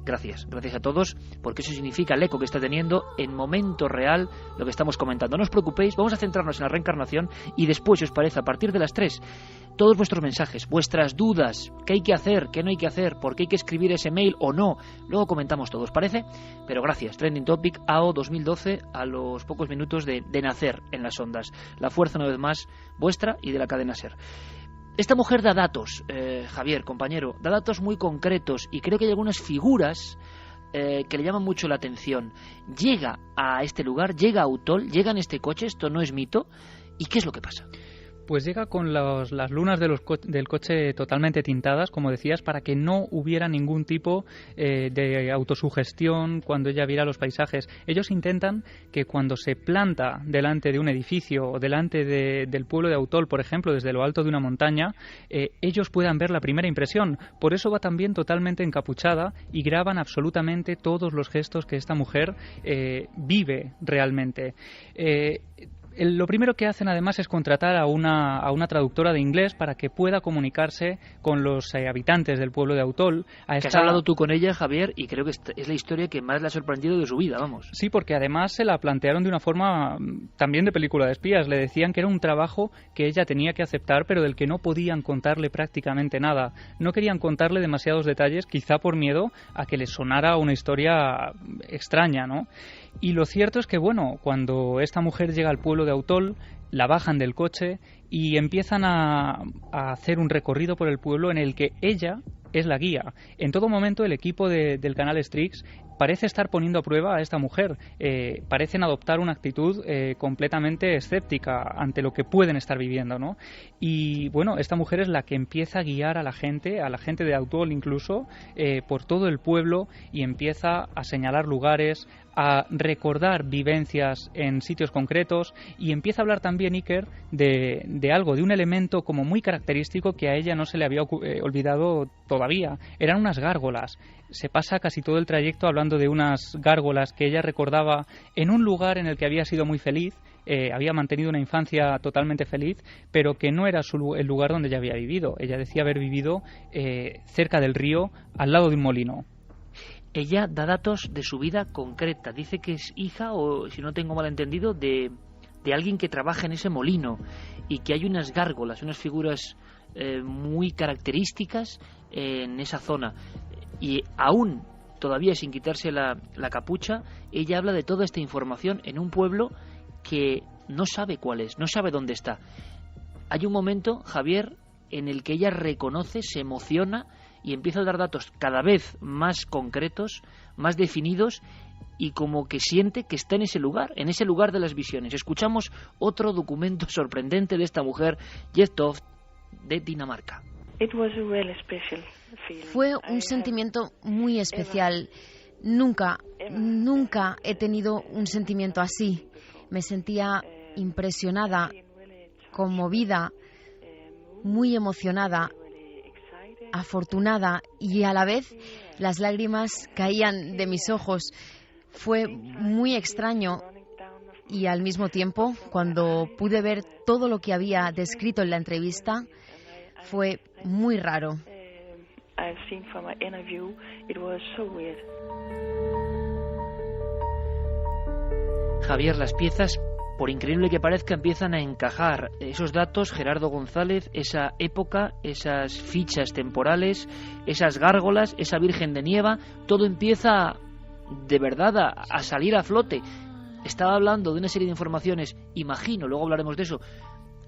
[SPEAKER 1] Gracias a todos, porque eso significa el eco que está teniendo en momento real lo que estamos comentando. No os preocupéis, vamos a centrarnos en la reencarnación y después, si os parece, a partir de las 3, todos vuestros mensajes, vuestras dudas, qué hay que hacer, qué no hay que hacer, por qué hay que escribir ese mail o no, luego comentamos todo, ¿os parece? Pero gracias, trending topic AO 2012, a los pocos minutos de nacer en las ondas. La fuerza, una vez más, vuestra y de la cadena SER. Esta mujer da datos, Javier, compañero, da datos muy concretos y creo que hay algunas figuras que le llaman mucho la atención. Llega a este lugar, llega a Utol, llega en este coche, esto no es mito, ¿y qué es lo que pasa?
[SPEAKER 10] Pues llega con las lunas del coche totalmente tintadas, como decías, para que no hubiera ningún tipo de autosugestión cuando ella viera los paisajes. Ellos intentan que cuando se planta delante de un edificio o delante del pueblo de Utol, por ejemplo, desde lo alto de una montaña, ellos puedan ver la primera impresión. Por eso va también totalmente encapuchada y graban absolutamente todos los gestos que esta mujer vive realmente. Lo primero que hacen además es contratar a una traductora de inglés para que pueda comunicarse con los habitantes del pueblo de Utol.
[SPEAKER 1] Que has hablado tú con ella, Javier, y creo que es la historia que más le ha sorprendido de su vida, vamos.
[SPEAKER 10] Sí, porque además se la plantearon de una forma también de película de espías. Le decían que era un trabajo que ella tenía que aceptar, pero del que no podían contarle prácticamente nada. No querían contarle demasiados detalles, quizá por miedo a que le sonara una historia extraña, ¿no? Y lo cierto es que, bueno, cuando esta mujer llega al pueblo de Utol, la bajan del coche y empiezan a hacer un recorrido por el pueblo en el que ella es la guía. En todo momento el equipo del canal Strix parece estar poniendo a prueba a esta mujer. Parecen adoptar una actitud completamente escéptica ante lo que pueden estar viviendo, ¿no? Y bueno, esta mujer es la que empieza a guiar a la gente de Utol incluso, por todo el pueblo, y empieza a señalar lugares, a recordar vivencias en sitios concretos, y empieza a hablar también Iker de algo, de un elemento como muy característico que a ella no se le había olvidado todavía. Eran unas gárgolas. Se pasa casi todo el trayecto hablando de unas gárgolas que ella recordaba en un lugar en el que había sido muy feliz, había mantenido una infancia totalmente feliz, pero que no era el lugar donde ella había vivido. Ella decía haber vivido cerca del río, al lado de un molino.
[SPEAKER 1] Ella da datos de su vida concreta. Dice que es hija, o si no tengo mal entendido, de alguien que trabaja en ese molino, y que hay unas gárgolas, unas figuras muy características en esa zona. Y aún todavía sin quitarse la capucha, ella habla de toda esta información en un pueblo que no sabe cuál es, no sabe dónde está. Hay un momento, Javier, en el que ella reconoce, se emociona y empieza a dar datos cada vez más concretos, más definidos, y como que siente que está en ese lugar de las visiones. Escuchamos otro documento sorprendente de esta mujer, Jetoft, de Dinamarca.
[SPEAKER 9] Fue un sentimiento muy especial. Nunca he tenido un sentimiento así. Me sentía impresionada, conmovida, muy emocionada, afortunada, y a la vez las lágrimas caían de mis ojos. Fue muy extraño y al mismo tiempo, cuando pude ver todo lo que había descrito en la entrevista, fue muy raro.
[SPEAKER 1] Javier, las piezas, por increíble que parezca, empiezan a encajar. Esos datos, Gerardo González, esa época, esas fichas temporales, esas gárgolas, esa Virgen de Nieva, todo empieza de verdad a salir a flote. Estaba hablando de una serie de informaciones, imagino, luego hablaremos de eso,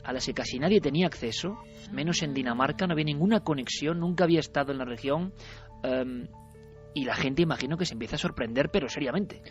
[SPEAKER 1] a las que casi nadie tenía acceso, menos en Dinamarca, no había ninguna conexión, nunca había estado en la región, y la gente, imagino, que se empieza a sorprender, pero seriamente.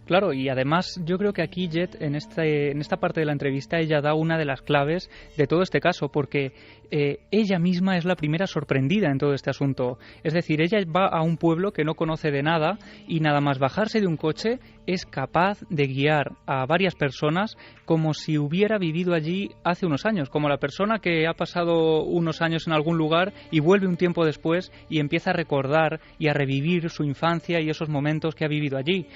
[SPEAKER 10] Claro, y además yo creo que aquí Jet, en esta parte de la entrevista, ella da una de las claves de todo este caso, porque ella misma es la primera sorprendida en todo este asunto. Es decir, ella va a un pueblo que no conoce de nada y nada más bajarse de un coche es capaz de guiar a varias personas como si hubiera vivido allí hace unos años, como la persona que ha pasado unos años en algún lugar y vuelve un tiempo después y empieza a recordar y a revivir su infancia y esos momentos que ha vivido allí.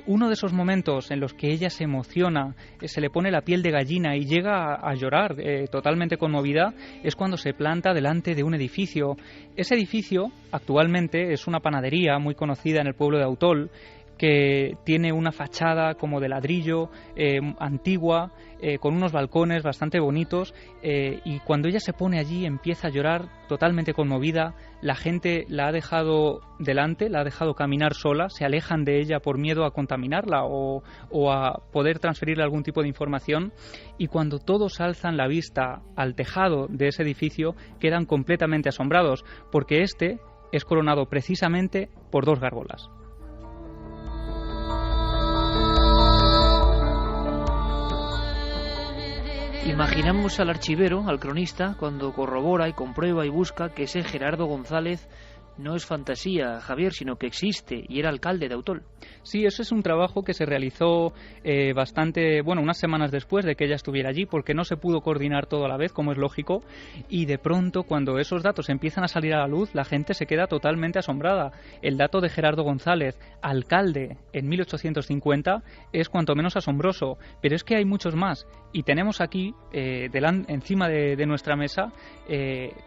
[SPEAKER 10] Uno de esos momentos en los que ella se emociona, se le pone la piel de gallina y llega a llorar totalmente conmovida, es cuando se planta delante de un edificio. Ese edificio actualmente es una panadería muy conocida en el pueblo de Autol, que tiene una fachada como de ladrillo, antigua, con unos balcones bastante bonitos, y cuando ella se pone allí empieza a llorar totalmente conmovida. La gente la ha dejado delante, la ha dejado caminar sola, se alejan de ella por miedo a contaminarla o a poder transferirle algún tipo de información, y cuando todos alzan la vista al tejado de ese edificio quedan completamente asombrados, porque este es coronado precisamente por 2 gárgolas.
[SPEAKER 1] Imaginamos al archivero, al cronista, cuando corrobora y comprueba y busca que ese Gerardo González no es fantasía, Javier, sino que existe y era alcalde de Autol.
[SPEAKER 10] Sí, eso es un trabajo que se realizó unas semanas después de que ella estuviera allí, porque no se pudo coordinar todo a la vez, como es lógico, y de pronto, cuando esos datos empiezan a salir a la luz, la gente se queda totalmente asombrada. El dato de Gerardo González, alcalde en 1850, es cuanto menos asombroso, pero es que hay muchos más, y tenemos aquí, encima de nuestra mesa,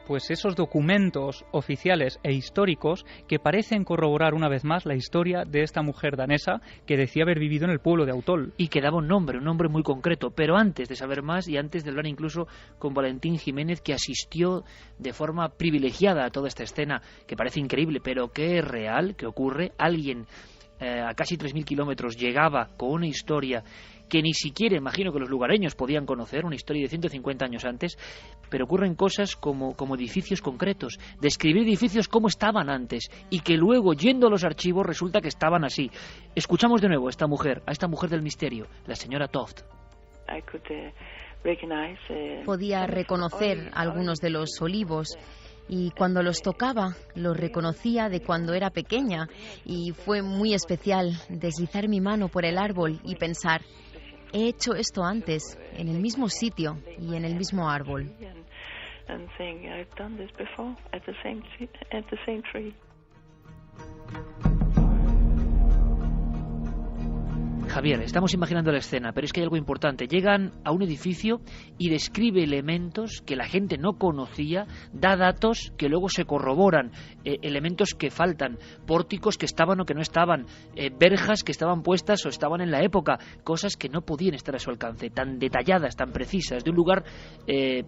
[SPEAKER 10] pues esos documentos oficiales e históricos que parecen corroborar una vez más la historia de esta mujer danesa que decía haber vivido en el pueblo de Autol.
[SPEAKER 1] Y que daba un nombre muy concreto. Pero antes de saber más y antes de hablar incluso con Valentín Jiménez, que asistió de forma privilegiada a toda esta escena, que parece increíble, pero que es real, que ocurre, alguien a casi 3.000 kilómetros llegaba con una historia que ni siquiera imagino que los lugareños podían conocer, una historia de 150 años antes, pero ocurren cosas como edificios concretos, describir edificios como estaban antes, y que luego, yendo a los archivos, resulta que estaban así. Escuchamos de nuevo a esta mujer del misterio, la señora Toft.
[SPEAKER 9] Podía reconocer algunos de los olivos, y cuando los tocaba, los reconocía de cuando era pequeña, y fue muy especial deslizar mi mano por el árbol y pensar: he hecho esto antes, en el mismo sitio y en el mismo árbol.
[SPEAKER 1] Javier, estamos imaginando la escena, pero es que hay algo importante. Llegan a un edificio y describe elementos que la gente no conocía, da datos que luego se corroboran, elementos que faltan, pórticos que estaban o que no estaban, verjas que estaban puestas o estaban en la época, cosas que no podían estar a su alcance, tan detalladas, tan precisas, de un lugar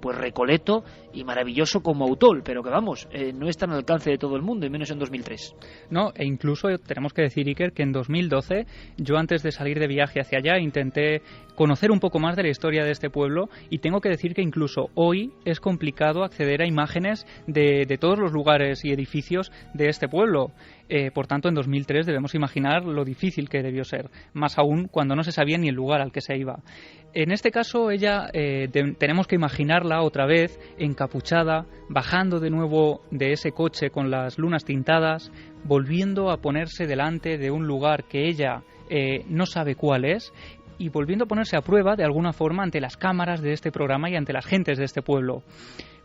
[SPEAKER 1] pues recoleto y maravilloso como Autol, pero que vamos, no están al alcance de todo el mundo, y menos en 2003.
[SPEAKER 10] No, e incluso tenemos que decir, Iker, que en 2012, yo antes de salir de viaje hacia allá intenté conocer un poco más de la historia de este pueblo, y tengo que decir que incluso hoy es complicado acceder a imágenes de todos los lugares y edificios de este pueblo. Por tanto, en 2003 debemos imaginar lo difícil que debió ser, más aún cuando no se sabía ni el lugar al que se iba. En este caso, ella tenemos que imaginarla otra vez encapuchada, bajando de nuevo de ese coche con las lunas tintadas, volviendo a ponerse delante de un lugar que ella no sabe cuál es, y volviendo a ponerse a prueba de alguna forma ante las cámaras de este programa y ante las gentes de este pueblo.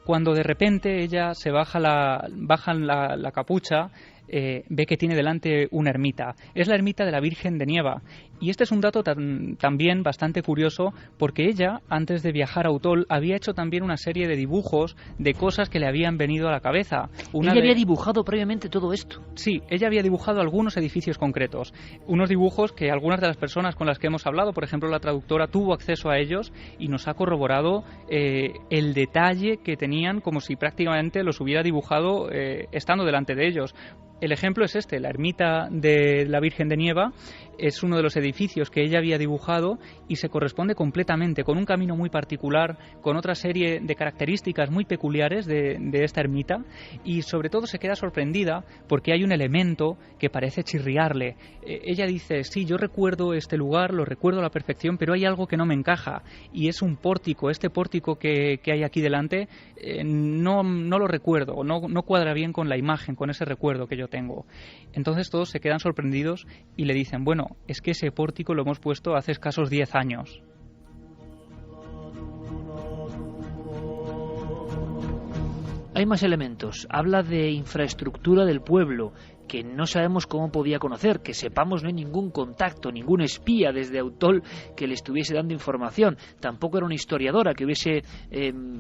[SPEAKER 10] Cuando de repente ella se baja la capucha, ve que tiene delante una ermita. Es la ermita de la Virgen de Nieva. Y este es un dato también bastante curioso, porque ella, antes de viajar a Utol, había hecho también una serie de dibujos de cosas que le habían venido a la cabeza.
[SPEAKER 1] Ella había dibujado previamente todo esto.
[SPEAKER 10] Sí, ella había dibujado algunos edificios concretos. Unos dibujos que algunas de las personas con las que hemos hablado, por ejemplo la traductora, tuvo acceso a ellos y nos ha corroborado el detalle que tenían, como si prácticamente los hubiera dibujado estando delante de ellos. El ejemplo es este, la ermita de la Virgen de Nieva es uno de los edificios que ella había dibujado y se corresponde completamente con un camino muy particular, con otra serie de características muy peculiares de esta ermita, y sobre todo se queda sorprendida porque hay un elemento que parece chirriarle. Ella dice, sí, yo recuerdo este lugar, lo recuerdo a la perfección, pero hay algo que no me encaja, y es un pórtico. Este pórtico que hay aquí delante no lo recuerdo, no cuadra bien con la imagen, con ese recuerdo que yo tengo. Entonces todos se quedan sorprendidos y le dicen, bueno, es que ese pórtico lo hemos puesto hace escasos 10 años.
[SPEAKER 1] Hay más elementos. Habla de infraestructura del pueblo, que no sabemos cómo podía conocer, que sepamos no hay ningún contacto, ningún espía desde Utol que le estuviese dando información. Tampoco era una historiadora que hubiese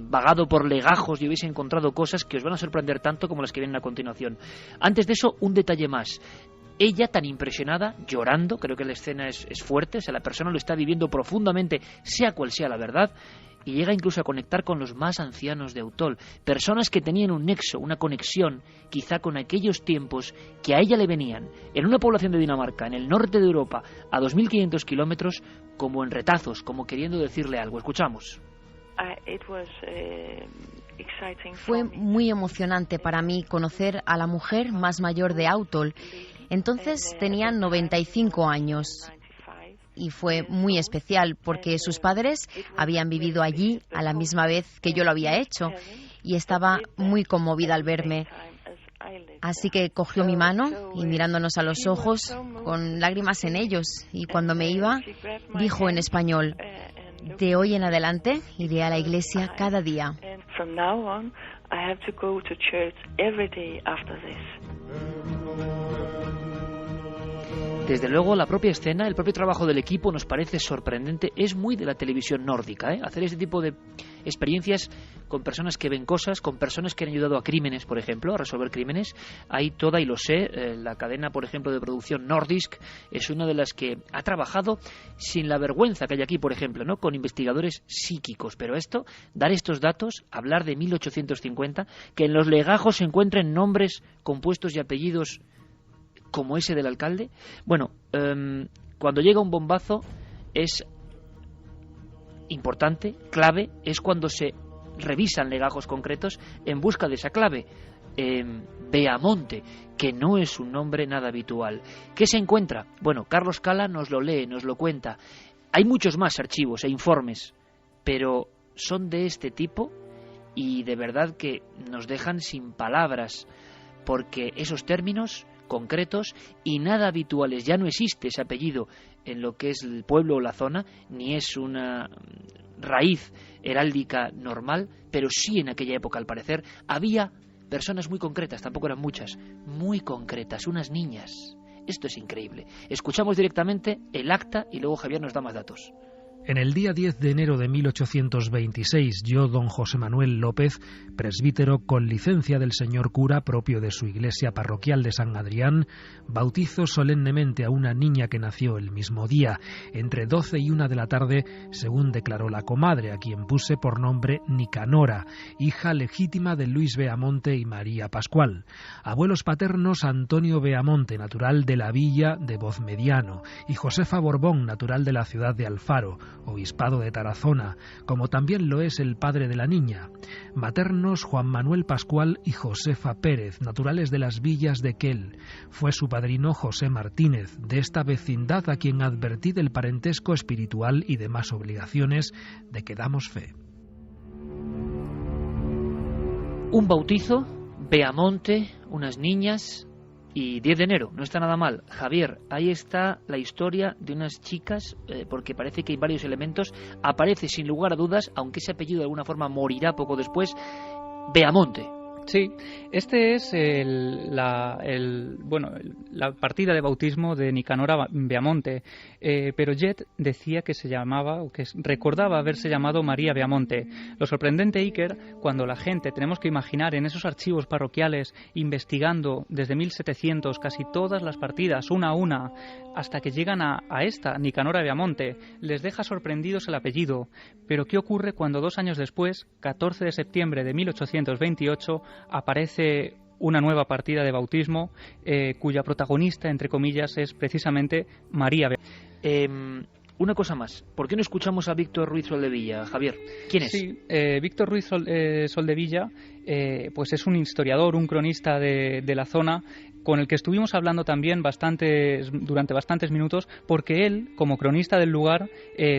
[SPEAKER 1] vagado por legajos y hubiese encontrado cosas que os van a sorprender tanto como las que vienen a continuación. Antes de eso, un detalle más. Ella, tan impresionada, llorando, creo que la escena es fuerte, o sea, la persona lo está viviendo profundamente, sea cual sea la verdad, y llega incluso a conectar con los más ancianos de Utol, personas que tenían un nexo, una conexión, quizá con aquellos tiempos que a ella le venían, en una población de Dinamarca, en el norte de Europa, a 2.500 kilómetros, como en retazos, como queriendo decirle algo. Escuchamos.
[SPEAKER 9] Fue muy emocionante para mí conocer a la mujer más mayor de Utol. Entonces tenía 95 años y fue muy especial porque sus padres habían vivido allí a la misma vez que yo lo había hecho y estaba muy conmovida al verme. Así que cogió mi mano y mirándonos a los ojos con lágrimas en ellos, y cuando me iba dijo en español: de hoy en adelante iré a la iglesia cada día.
[SPEAKER 1] Desde luego, la propia escena, el propio trabajo del equipo nos parece sorprendente. Es muy de la televisión nórdica, hacer este tipo de experiencias con personas que ven cosas, con personas que han ayudado a crímenes, por ejemplo, a resolver crímenes. Hay toda, y lo sé, la cadena, por ejemplo, de producción Nordisk es una de las que ha trabajado sin la vergüenza que hay aquí, por ejemplo, ¿no?, con investigadores psíquicos. Pero esto, dar estos datos, hablar de 1850, que en los legajos se encuentren nombres, compuestos y apellidos como ese del alcalde. Bueno, cuando llega un bombazo es importante, clave, es cuando se revisan legajos concretos en busca de esa clave. Beamonte, que no es un nombre nada habitual. ¿Qué se encuentra? Bueno, Carlos Cala nos lo lee, nos lo cuenta. Hay muchos más archivos e informes, pero son de este tipo y de verdad que nos dejan sin palabras, porque esos términos concretos y nada habituales, ya no existe ese apellido en lo que es el pueblo o la zona, ni es una raíz heráldica normal, pero sí en aquella época, al parecer, había personas muy concretas, tampoco eran muchas, muy concretas, unas niñas. Esto es increíble. Escuchamos directamente el acta y luego Javier nos da más datos.
[SPEAKER 11] En el día 10 de enero de 1826, yo, don José Manuel López, presbítero con licencia del señor cura propio de su iglesia parroquial de San Adrián, bautizo solemnemente a una niña que nació el mismo día, entre 12 y 1 de la tarde, según declaró la comadre, a quien puse por nombre Nicanora, hija legítima de Luis Beamonte y María Pascual. Abuelos paternos: Antonio Beamonte, natural de la villa de Vozmediano, y Josefa Borbón, natural de la ciudad de Alfaro, obispado de Tarazona, como también lo es el padre de la niña. Maternos: Juan Manuel Pascual y Josefa Pérez, naturales de las villas de Quel. Fue su padrino José Martínez, de esta vecindad, a quien advertí del parentesco espiritual y demás obligaciones de que damos fe.
[SPEAKER 1] Un bautizo, Beamonte, unas niñas Y 10 de enero, no está nada mal. Javier, ahí está la historia de unas chicas, porque parece que hay varios elementos. Aparece sin lugar a dudas, aunque ese apellido de alguna forma morirá poco después, Beamonte.
[SPEAKER 10] Sí, este es la partida de bautismo de Nicanora Beamonte, pero Jet decía que se llamaba, o que recordaba haberse llamado María Beamonte. Lo sorprendente, Iker, cuando la gente, tenemos que imaginar en esos archivos parroquiales, investigando desde 1700 casi todas las partidas, una a una, hasta que llegan a esta, Nicanora Beamonte, les deja sorprendidos el apellido. Pero ¿qué ocurre cuando 2 años después, 14 de septiembre de 1828, aparece una nueva partida de bautismo cuya protagonista, entre comillas, es precisamente María Beamonte?
[SPEAKER 1] Una cosa más, ¿por qué no escuchamos a Víctor Ruiz Soldevilla, Javier? ¿Quién es?
[SPEAKER 10] Sí, Víctor Ruiz Soldevilla pues es un historiador, un cronista de la zona, con el que estuvimos hablando también durante bastantes minutos, porque él, como cronista del lugar,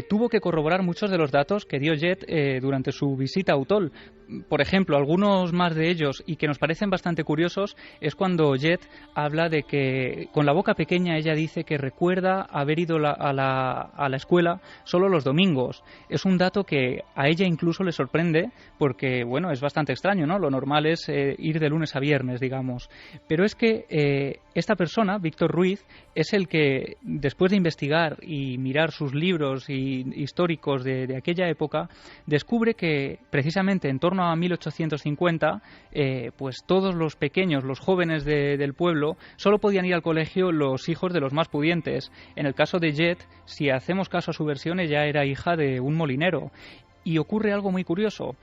[SPEAKER 10] tuvo que corroborar muchos de los datos que dio Jet durante su visita a Utol. Por ejemplo, algunos más de ellos, y que nos parecen bastante curiosos, es cuando Jet habla de que, con la boca pequeña, ella dice que recuerda haber ido a la escuela solo los domingos. Es un dato que a ella incluso le sorprende, porque, bueno, es bastante extraño, ¿no? Lo normal es ir de lunes a viernes, digamos. Pero es que esta persona, Víctor Ruiz, es el que, después de investigar y mirar sus libros históricos de aquella época, descubre que precisamente en torno a 1850, pues todos los pequeños, los jóvenes del pueblo, solo podían ir al colegio los hijos de los más pudientes. En el caso de Jet, si hacemos caso a su versión, ella era hija de un molinero. Y ocurre algo muy curioso.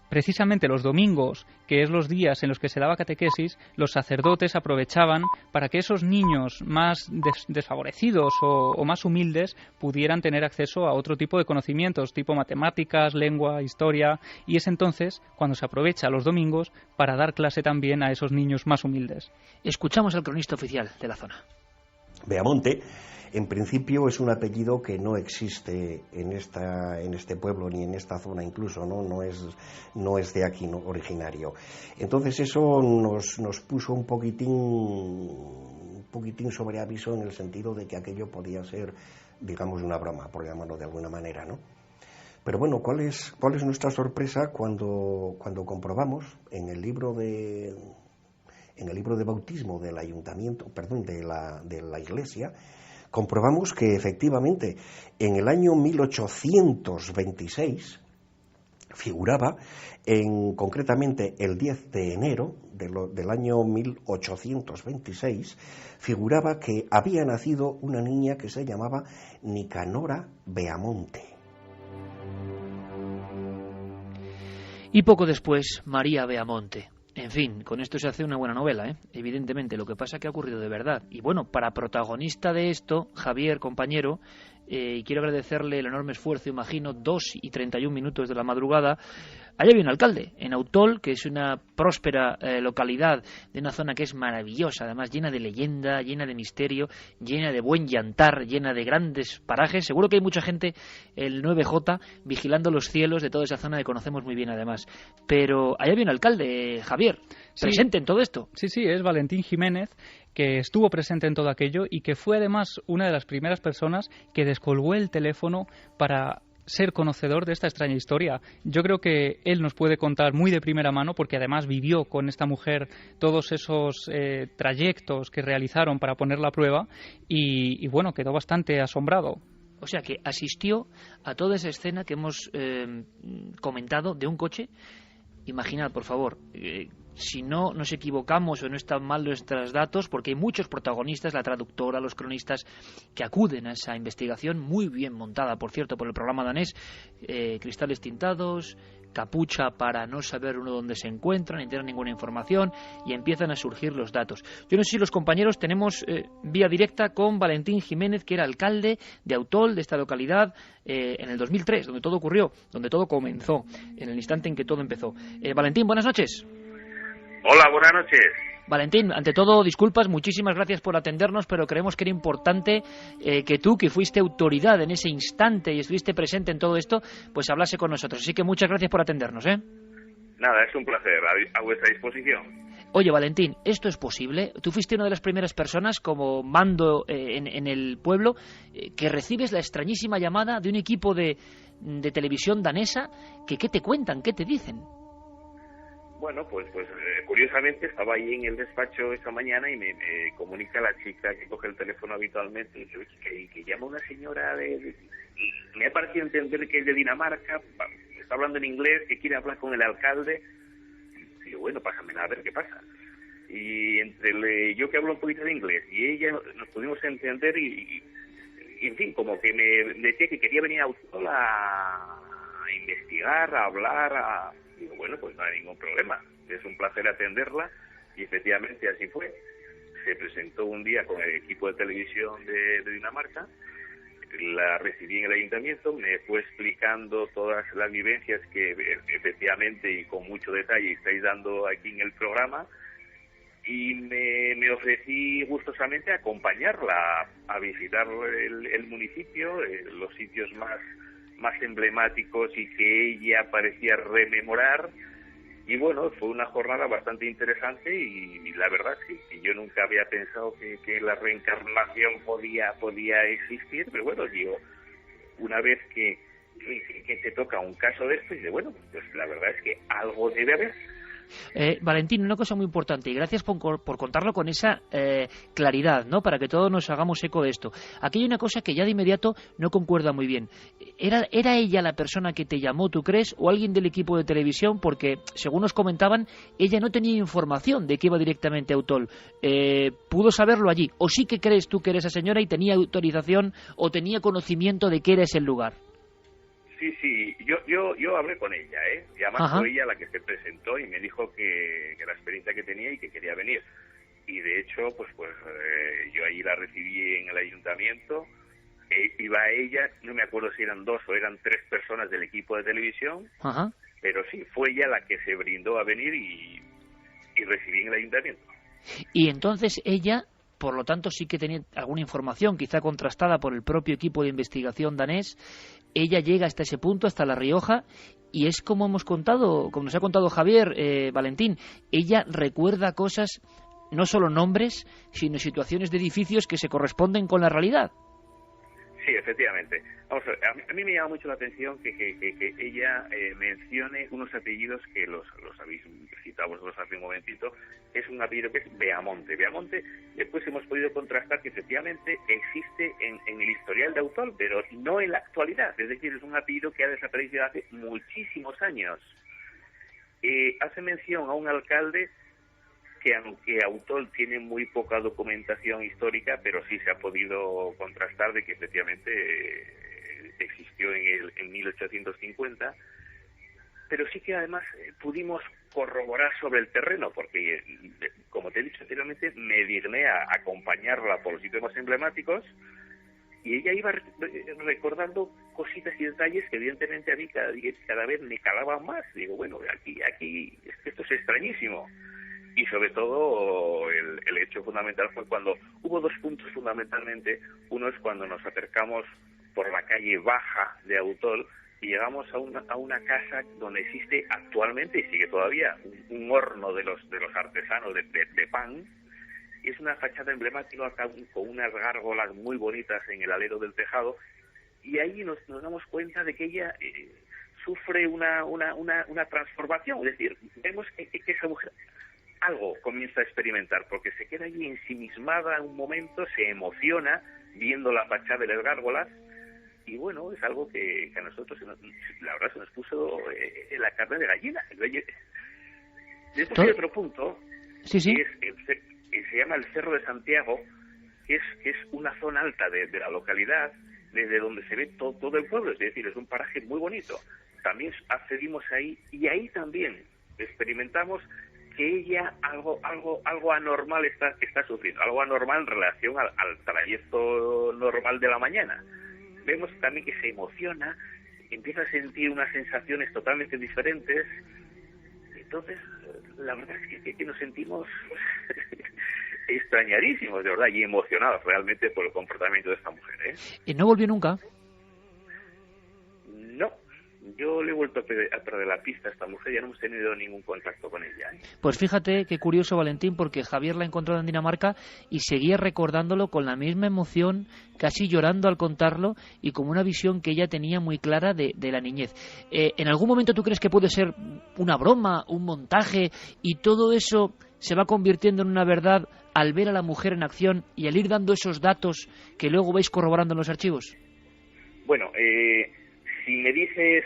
[SPEAKER 10] Precisamente los domingos, que es los días en los que se daba catequesis, los sacerdotes aprovechaban para que esos niños más desfavorecidos o más humildes pudieran tener acceso a otro tipo de conocimientos, tipo matemáticas, lengua, historia, y es entonces cuando se aprovecha los domingos para dar clase también a esos niños más humildes.
[SPEAKER 1] Escuchamos al cronista oficial de la zona.
[SPEAKER 12] Beamonte, en principio, es un apellido que no existe en este pueblo ni en esta zona incluso, no es de aquí, ¿no?, originario. Entonces eso nos puso un poquitín sobre aviso, en el sentido de que aquello podía ser, digamos, una broma, por llamarlo de alguna manera, ¿no? Pero bueno, ¿cuál es nuestra sorpresa cuando comprobamos en el libro de bautismo del ayuntamiento, de la iglesia? Comprobamos que efectivamente en el año 1826 figuraba, concretamente el 10 de enero del año 1826, figuraba que había nacido una niña que se llamaba Nicanora Beamonte.
[SPEAKER 1] Y poco después, María Beamonte. En fin, con esto se hace una buena novela, evidentemente. Lo que pasa es que ha ocurrido de verdad. Y bueno, para protagonista de esto, Javier, compañero, quiero agradecerle el enorme esfuerzo, imagino, 2:31 de la madrugada. Allá había un alcalde, en Autol, que es una próspera localidad de una zona que es maravillosa, además llena de leyenda, llena de misterio, llena de buen llantar, llena de grandes parajes. Seguro que hay mucha gente, el 9J, vigilando los cielos de toda esa zona que conocemos muy bien además. Pero allá había un alcalde, Javier, presente en todo esto.
[SPEAKER 10] Sí, es Valentín Jiménez, que estuvo presente en todo aquello y que fue además una de las primeras personas que descolgó el teléfono para ser conocedor de esta extraña historia. Yo creo que él nos puede contar muy de primera mano, porque además vivió con esta mujer todos esos trayectos que realizaron para ponerla a prueba y bueno, quedó bastante asombrado.
[SPEAKER 1] O sea que asistió a toda esa escena que hemos comentado de un coche. Imaginad, por favor, si no nos equivocamos o no están mal nuestros datos, porque hay muchos protagonistas, la traductora, los cronistas, que acuden a esa investigación, muy bien montada, por cierto, por el programa danés, cristales tintados, capucha para no saber uno dónde se encuentran, ni tener ninguna información, y empiezan a surgir los datos. Yo no sé si los compañeros tenemos vía directa con Valentín Jiménez, que era alcalde de Autol, de esta localidad, en el 2003, donde todo ocurrió, donde todo comenzó, en el instante en que todo empezó. Valentín, buenas noches.
[SPEAKER 13] Hola, buenas noches.
[SPEAKER 1] Valentín, ante todo, disculpas, muchísimas gracias por atendernos, pero creemos que era importante que tú, que fuiste autoridad en ese instante y estuviste presente en todo esto, pues hablase con nosotros. Así que muchas gracias por atendernos, ¿eh?
[SPEAKER 13] Nada, es un placer, a vuestra disposición.
[SPEAKER 1] oye, Valentín, ¿esto es posible? Tú fuiste una de las primeras personas como mando en el pueblo que recibes la extrañísima llamada de un equipo de televisión danesa que ¿qué te cuentan? ¿Qué te dicen?
[SPEAKER 13] Bueno, pues curiosamente estaba ahí en el despacho esta mañana y me comunica la chica que coge el teléfono habitualmente y dice, oye, que llama una señora me ha parecido entender que es de Dinamarca, está hablando en inglés, que quiere hablar con el alcalde. Y yo, bueno, pásamela a ver qué pasa. Y entre yo que hablo un poquito de inglés y ella nos pudimos entender y en fin, como que me decía que quería venir a Autol a investigar, a hablar, Digo, bueno, pues no hay ningún problema. Es un placer atenderla y efectivamente así fue. Se presentó un día con el equipo de televisión de Dinamarca, la recibí en el ayuntamiento, me fue explicando todas las vivencias que efectivamente y con mucho detalle estáis dando aquí en el programa y me ofrecí gustosamente a acompañarla a visitar el municipio, los sitios más emblemáticos y que ella parecía rememorar. Y bueno, fue una jornada bastante interesante y la verdad es que yo nunca había pensado que la reencarnación podía existir, pero bueno, digo, una vez que te toca un caso de esto, y dice, bueno, pues la verdad es que algo debe haber.
[SPEAKER 1] Valentín, una cosa muy importante, y gracias por contarlo con esa claridad, ¿no? Para que todos nos hagamos eco de esto. Aquí hay una cosa que ya de inmediato no concuerda muy bien. ¿Era ella la persona que te llamó, tú crees, o alguien del equipo de televisión? Porque, según nos comentaban, ella no tenía información de que iba directamente a Autol. ¿Pudo saberlo allí? ¿O sí que crees tú que era esa señora y tenía autorización o tenía conocimiento de que era ese lugar?
[SPEAKER 13] Sí, yo hablé con ella, y además fue ella la que se presentó y me dijo que la experiencia que tenía y que quería venir. Y de hecho, pues yo ahí la recibí en el ayuntamiento, iba ella, no me acuerdo si eran 2 o eran 3 personas del equipo de televisión, pero sí, fue ella la que se brindó a venir y recibí en el ayuntamiento.
[SPEAKER 1] Y entonces ella, por lo tanto, sí que tenía alguna información, quizá contrastada por el propio equipo de investigación danés. Ella llega hasta ese punto, hasta La Rioja, y es como hemos contado, como nos ha contado Javier, Valentín, ella recuerda cosas, no solo nombres, sino situaciones de edificios que se corresponden con la realidad.
[SPEAKER 13] Sí, efectivamente. Vamos a ver, a mí me llama mucho la atención que ella mencione unos apellidos que los habéis citado vosotros hace un momentito. Es un apellido que es Beamonte. Beamonte, después hemos podido contrastar que efectivamente existe en el historial de Autol, pero no en la actualidad. Es decir, es un apellido que ha desaparecido hace muchísimos años. Hace mención a un alcalde que aunque Autol tiene muy poca documentación histórica, pero sí se ha podido contrastar de que efectivamente existió en 1850, pero sí que además pudimos corroborar sobre el terreno, porque como te he dicho anteriormente, me digné a acompañarla por los sitios más emblemáticos, y ella iba recordando cositas y detalles que evidentemente a mí cada vez me calaban más. Digo, bueno, aquí esto es extrañísimo. Y sobre todo el hecho fundamental fue cuando hubo 2 puntos fundamentalmente. Uno es cuando nos acercamos por la calle baja de Autol y llegamos a una casa donde existe actualmente y sigue todavía un horno de los artesanos de pan. Es una fachada emblemática con unas gárgolas muy bonitas en el alero del tejado, y ahí nos damos cuenta de que ella sufre una transformación. Es decir, vemos que esa mujer algo comienza a experimentar, porque se queda allí ensimismada un momento, se emociona viendo la fachada de las gárgolas, y bueno, es algo que a nosotros la verdad se nos puso la carne de gallina. Después hay otro punto,
[SPEAKER 1] sí.
[SPEAKER 13] que se llama el Cerro de Santiago, que es una zona alta de la localidad, desde donde se ve todo el pueblo, es decir, es un paraje muy bonito. También accedimos ahí, y ahí también experimentamos que ella algo anormal está sufriendo, algo anormal en relación al trayecto normal de la mañana. Vemos también que se emociona, empieza a sentir unas sensaciones totalmente diferentes. Entonces, la verdad es que nos sentimos extrañadísimos, de verdad, y emocionados realmente por el comportamiento de esta mujer.
[SPEAKER 1] ¿Y no volvió nunca?
[SPEAKER 13] Yo le he vuelto a perder la pista a esta mujer, ya no hemos tenido ningún contacto con ella.
[SPEAKER 1] Pues fíjate qué curioso, Valentín, porque Javier la ha encontrado en Dinamarca y seguía recordándolo con la misma emoción, casi llorando al contarlo y como una visión que ella tenía muy clara de la niñez. ¿En algún momento tú crees que puede ser una broma, un montaje y todo eso se va convirtiendo en una verdad al ver a la mujer en acción y al ir dando esos datos que luego vais corroborando en los archivos?
[SPEAKER 13] Bueno, si me dices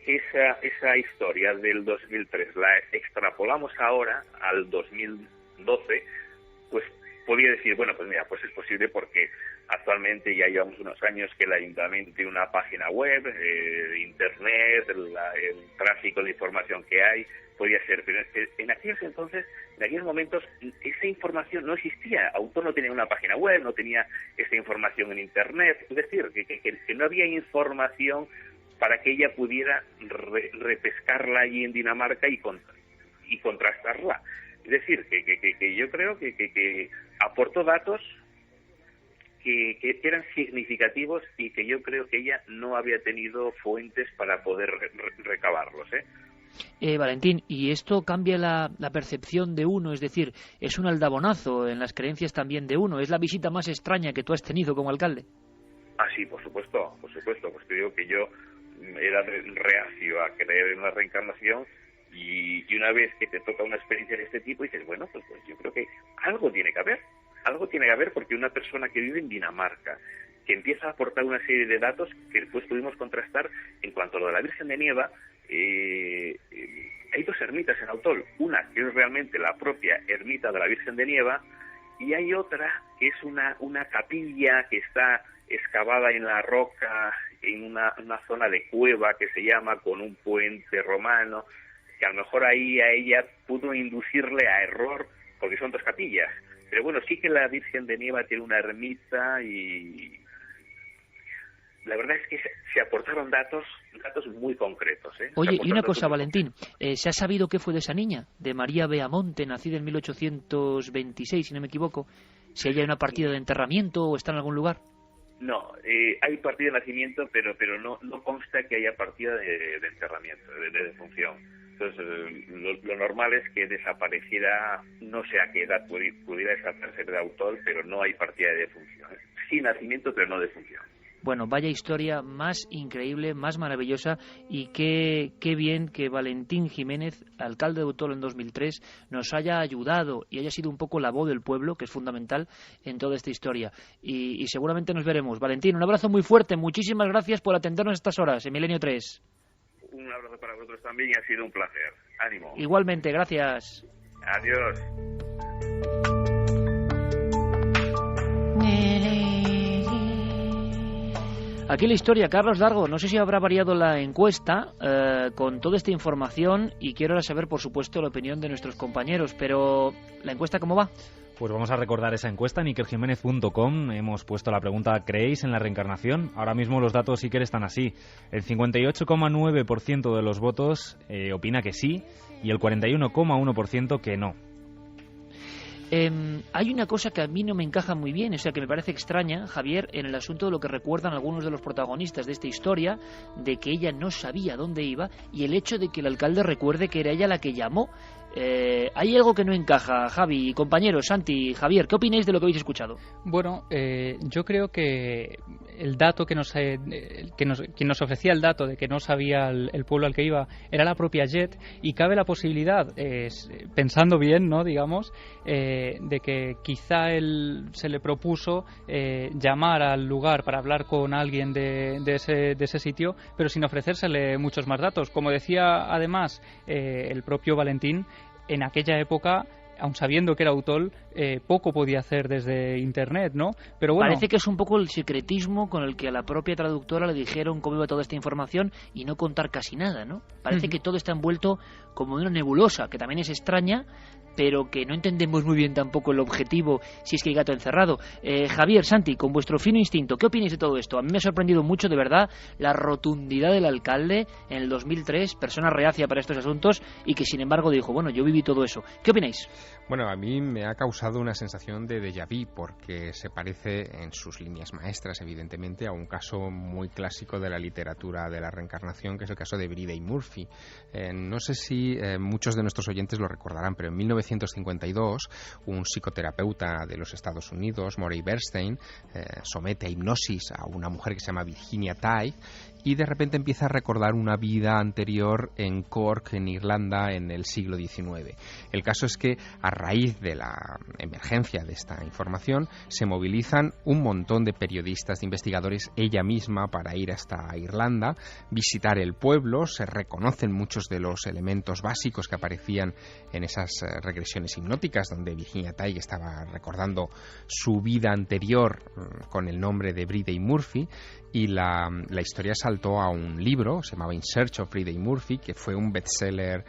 [SPEAKER 13] esa historia del 2003, la extrapolamos ahora al 2012, pues podría decir, bueno, pues mira, pues es posible porque actualmente ya llevamos unos años que el ayuntamiento tiene una página web, internet, el tráfico de información que hay, podría ser, pero en aquellos entonces, en aquellos momentos, esa información no existía. Autor no tenía una página web, no tenía esa información en internet, es decir, que no había información para que ella pudiera repescarla allí en Dinamarca y contrastarla. Es decir, que yo creo que aportó datos que eran significativos y que yo creo que ella no había tenido fuentes para poder recabarlos,
[SPEAKER 1] Valentín, ¿y esto cambia la percepción de uno? Es decir, ¿es un aldabonazo en las creencias también de uno? ¿Es la visita más extraña que tú has tenido como alcalde?
[SPEAKER 13] Ah, sí, por supuesto, pues te digo que yo era reacio a creer en la reencarnación y una vez que te toca una experiencia de este tipo dices, bueno, pues yo creo que algo tiene que haber porque una persona que vive en Dinamarca, que empieza a aportar una serie de datos que después pudimos contrastar en cuanto a lo de la Virgen de Nieva. Hay dos ermitas en Autol, una que es realmente la propia ermita de la Virgen de Nieva y hay otra que es una capilla que está excavada en la roca en una zona de cueva que se llama, con un puente romano, que a lo mejor ahí a ella pudo inducirle a error porque son dos capillas, pero bueno, sí que la Virgen de Nieva tiene una ermita y la verdad es que se aportaron datos muy concretos.
[SPEAKER 1] Oye, y una cosa, Valentín, ¿se ha sabido qué fue de esa niña, de María Beamonte, nacida en 1826, si no me equivoco? ¿Si hay una partida de enterramiento o está en algún lugar?
[SPEAKER 13] No, hay partida de nacimiento, pero no consta que haya partida de enterramiento, de defunción. Entonces, lo normal es que desapareciera, no sé a qué edad pudiera desaparecer de Autol, pero no hay partida de defunción. Sí nacimiento, pero no defunción.
[SPEAKER 1] Bueno, vaya historia más increíble, más maravillosa y qué bien que Valentín Jiménez, alcalde de Autol en 2003, nos haya ayudado y haya sido un poco la voz del pueblo, que es fundamental en toda esta historia. Y seguramente nos veremos. Valentín, un abrazo muy fuerte, muchísimas gracias por atendernos estas horas en Milenio 3.
[SPEAKER 13] Un abrazo para vosotros también y ha sido un placer. Ánimo.
[SPEAKER 1] Igualmente, gracias.
[SPEAKER 13] Adiós.
[SPEAKER 1] Aquí la historia, Carlos Dargo. No sé si habrá variado la encuesta con toda esta información y quiero ahora saber, por supuesto, la opinión de nuestros compañeros. Pero, ¿la encuesta cómo va?
[SPEAKER 3] Pues vamos a recordar esa encuesta en ikerjimenez.com. Hemos puesto la pregunta, ¿creéis en la reencarnación? Ahora mismo los datos Iker están así. El 58,9% de los votos opina que sí y el 41,1% que no.
[SPEAKER 1] Hay una cosa que a mí no me encaja muy bien, o sea, que me parece extraña, Javier, en el asunto de lo que recuerdan algunos de los protagonistas de esta historia, de que ella no sabía dónde iba, y el hecho de que el alcalde recuerde que era ella la que llamó. Hay algo que no encaja, Javi, compañeros, Santi, Javier, ¿qué opináis de lo que habéis escuchado?
[SPEAKER 10] Bueno, yo creo que el dato quien nos ofrecía el dato de que no sabía el pueblo al que iba era la propia Jet, y cabe la posibilidad, pensando bien, ¿no?, digamos, de que quizá él se le propuso llamar al lugar para hablar con alguien de ese sitio, pero sin ofrecérsele muchos más datos. Como decía además el propio Valentín, en aquella época, aun sabiendo que era Autol, poco podía hacer desde internet, ¿no? Pero bueno,
[SPEAKER 1] parece que es un poco el secretismo con el que a la propia traductora le dijeron cómo iba toda esta información y no contar casi nada, ¿no? Parece que todo está envuelto como en una nebulosa, que también es extraña, pero que no entendemos muy bien tampoco el objetivo, si es que hay gato encerrado. Javier, Santi, con vuestro fino instinto, ¿qué opináis de todo esto? A mí me ha sorprendido mucho, de verdad, la rotundidad del alcalde en el 2003, persona reacia para estos asuntos, y que sin embargo dijo, bueno, yo viví todo eso. ¿Qué opináis?
[SPEAKER 4] Bueno, a mí me ha causado una sensación de déjà vu porque se parece en sus líneas maestras, evidentemente, a un caso muy clásico de la literatura de la reencarnación, que es el caso de Brida y Murphy. No sé si muchos de nuestros oyentes lo recordarán, pero en 1952 un psicoterapeuta de los Estados Unidos, Morey Bernstein, somete a hipnosis a una mujer que se llama Virginia Tighe y de repente empieza a recordar una vida anterior en Cork, en Irlanda, en el siglo XIX. El caso es que a raíz de la emergencia de esta información se movilizan un montón de periodistas, de investigadores, ella misma, para ir hasta Irlanda, visitar el pueblo. Se reconocen muchos de los elementos básicos que aparecían en esas regresiones hipnóticas, donde Virginia Tighe estaba recordando su vida anterior con el nombre de Brida y Murphy, y la historia saltó a un libro, se llamaba In Search of Brida y Murphy, que fue un bestseller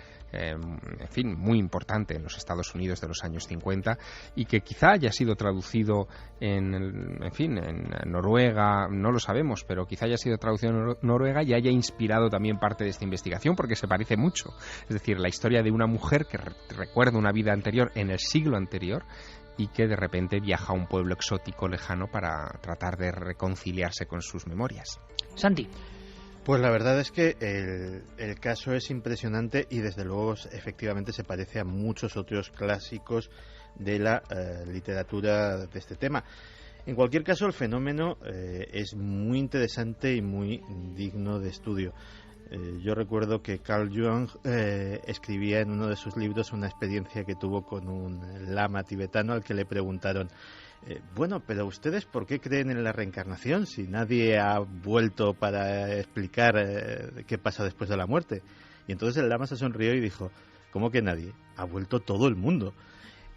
[SPEAKER 4] muy importante en los Estados Unidos de los años 50 y que quizá haya sido traducido en Noruega, no lo sabemos, pero quizá haya sido traducido en Noruega y haya inspirado también parte de esta investigación, porque se parece mucho. Es decir, la historia de una mujer que recuerda una vida anterior en el siglo anterior y que de repente viaja a un pueblo exótico lejano para tratar de reconciliarse con sus memorias.
[SPEAKER 1] Santi.
[SPEAKER 5] Pues la verdad es que el caso es impresionante y desde luego efectivamente se parece a muchos otros clásicos de la literatura de este tema. En cualquier caso, el fenómeno es muy interesante y muy digno de estudio. Yo recuerdo que Carl Jung escribía en uno de sus libros una experiencia que tuvo con un lama tibetano al que le preguntaron: bueno, pero ¿ustedes por qué creen en la reencarnación si nadie ha vuelto para explicar qué pasa después de la muerte? Y entonces el lama se sonrió y dijo: ¿cómo que nadie? Ha vuelto todo el mundo.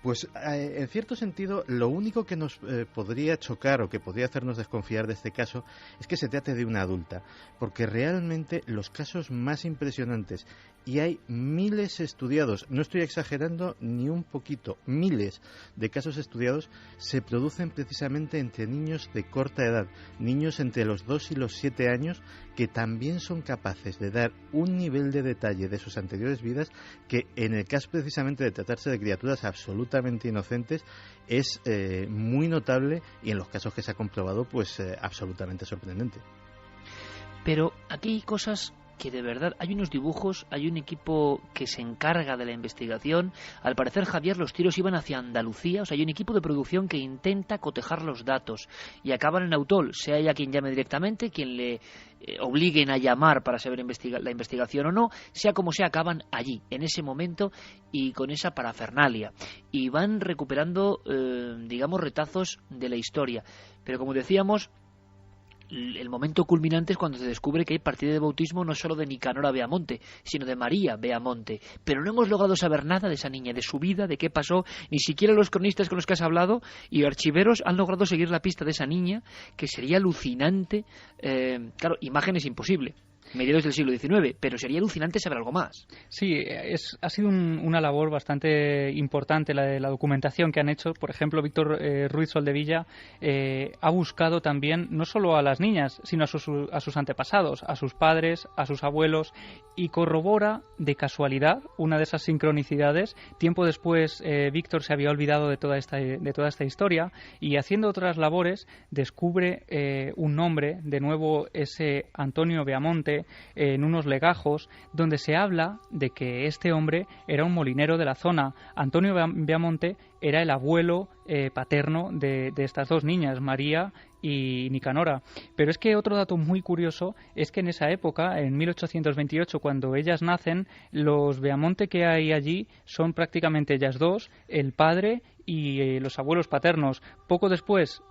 [SPEAKER 5] Pues en cierto sentido, lo único que nos podría chocar o que podría hacernos desconfiar de este caso es que se trate de una adulta, porque realmente los casos más impresionantes, y hay miles estudiados, no estoy exagerando ni un poquito, miles de casos estudiados, se producen precisamente entre niños de corta edad, niños entre los 2 y los 7 años, que también son capaces de dar un nivel de detalle de sus anteriores vidas que, en el caso precisamente de tratarse de criaturas absolutamente inocentes, es muy notable, y en los casos que se ha comprobado, pues absolutamente sorprendente.
[SPEAKER 1] Pero aquí hay cosas que de verdad, hay unos dibujos, hay un equipo que se encarga de la investigación. Al parecer, Javier, los tiros iban hacia Andalucía, o sea, hay un equipo de producción que intenta cotejar los datos y acaban en Autol, sea ella quien llame directamente, quien le obliguen a llamar para saber la investigación o no, sea como sea, acaban allí, en ese momento y con esa parafernalia. Y van recuperando, digamos, retazos de la historia. Pero como decíamos, el momento culminante es cuando se descubre que hay partida de bautismo no solo de Nicanora Beamonte, sino de María Beamonte. Pero no hemos logrado saber nada de esa niña, de su vida, de qué pasó. Ni siquiera los cronistas con los que has hablado y archiveros han logrado seguir la pista de esa niña, que sería alucinante. Claro, imagen es imposible, mediados del siglo XIX, pero sería alucinante saber algo más.
[SPEAKER 10] Sí, ha sido una labor bastante importante la de la documentación que han hecho. Por ejemplo, Víctor Ruiz Soldevilla ha buscado también no solo a las niñas, sino a sus antepasados, a sus padres, a sus abuelos, y corrobora de casualidad una de esas sincronicidades. Tiempo después, Víctor se había olvidado de toda esta historia, y haciendo otras labores descubre un nombre, de nuevo ese Antonio Beamonte, en unos legajos donde se habla de que este hombre era un molinero de la zona. Antonio Beamonte era el abuelo paterno de estas dos niñas, María y Nicanora. Pero es que otro dato muy curioso es que en esa época, en 1828, cuando ellas nacen, los Beamonte que hay allí son prácticamente ellas dos, el padre y los abuelos paternos. Poco después,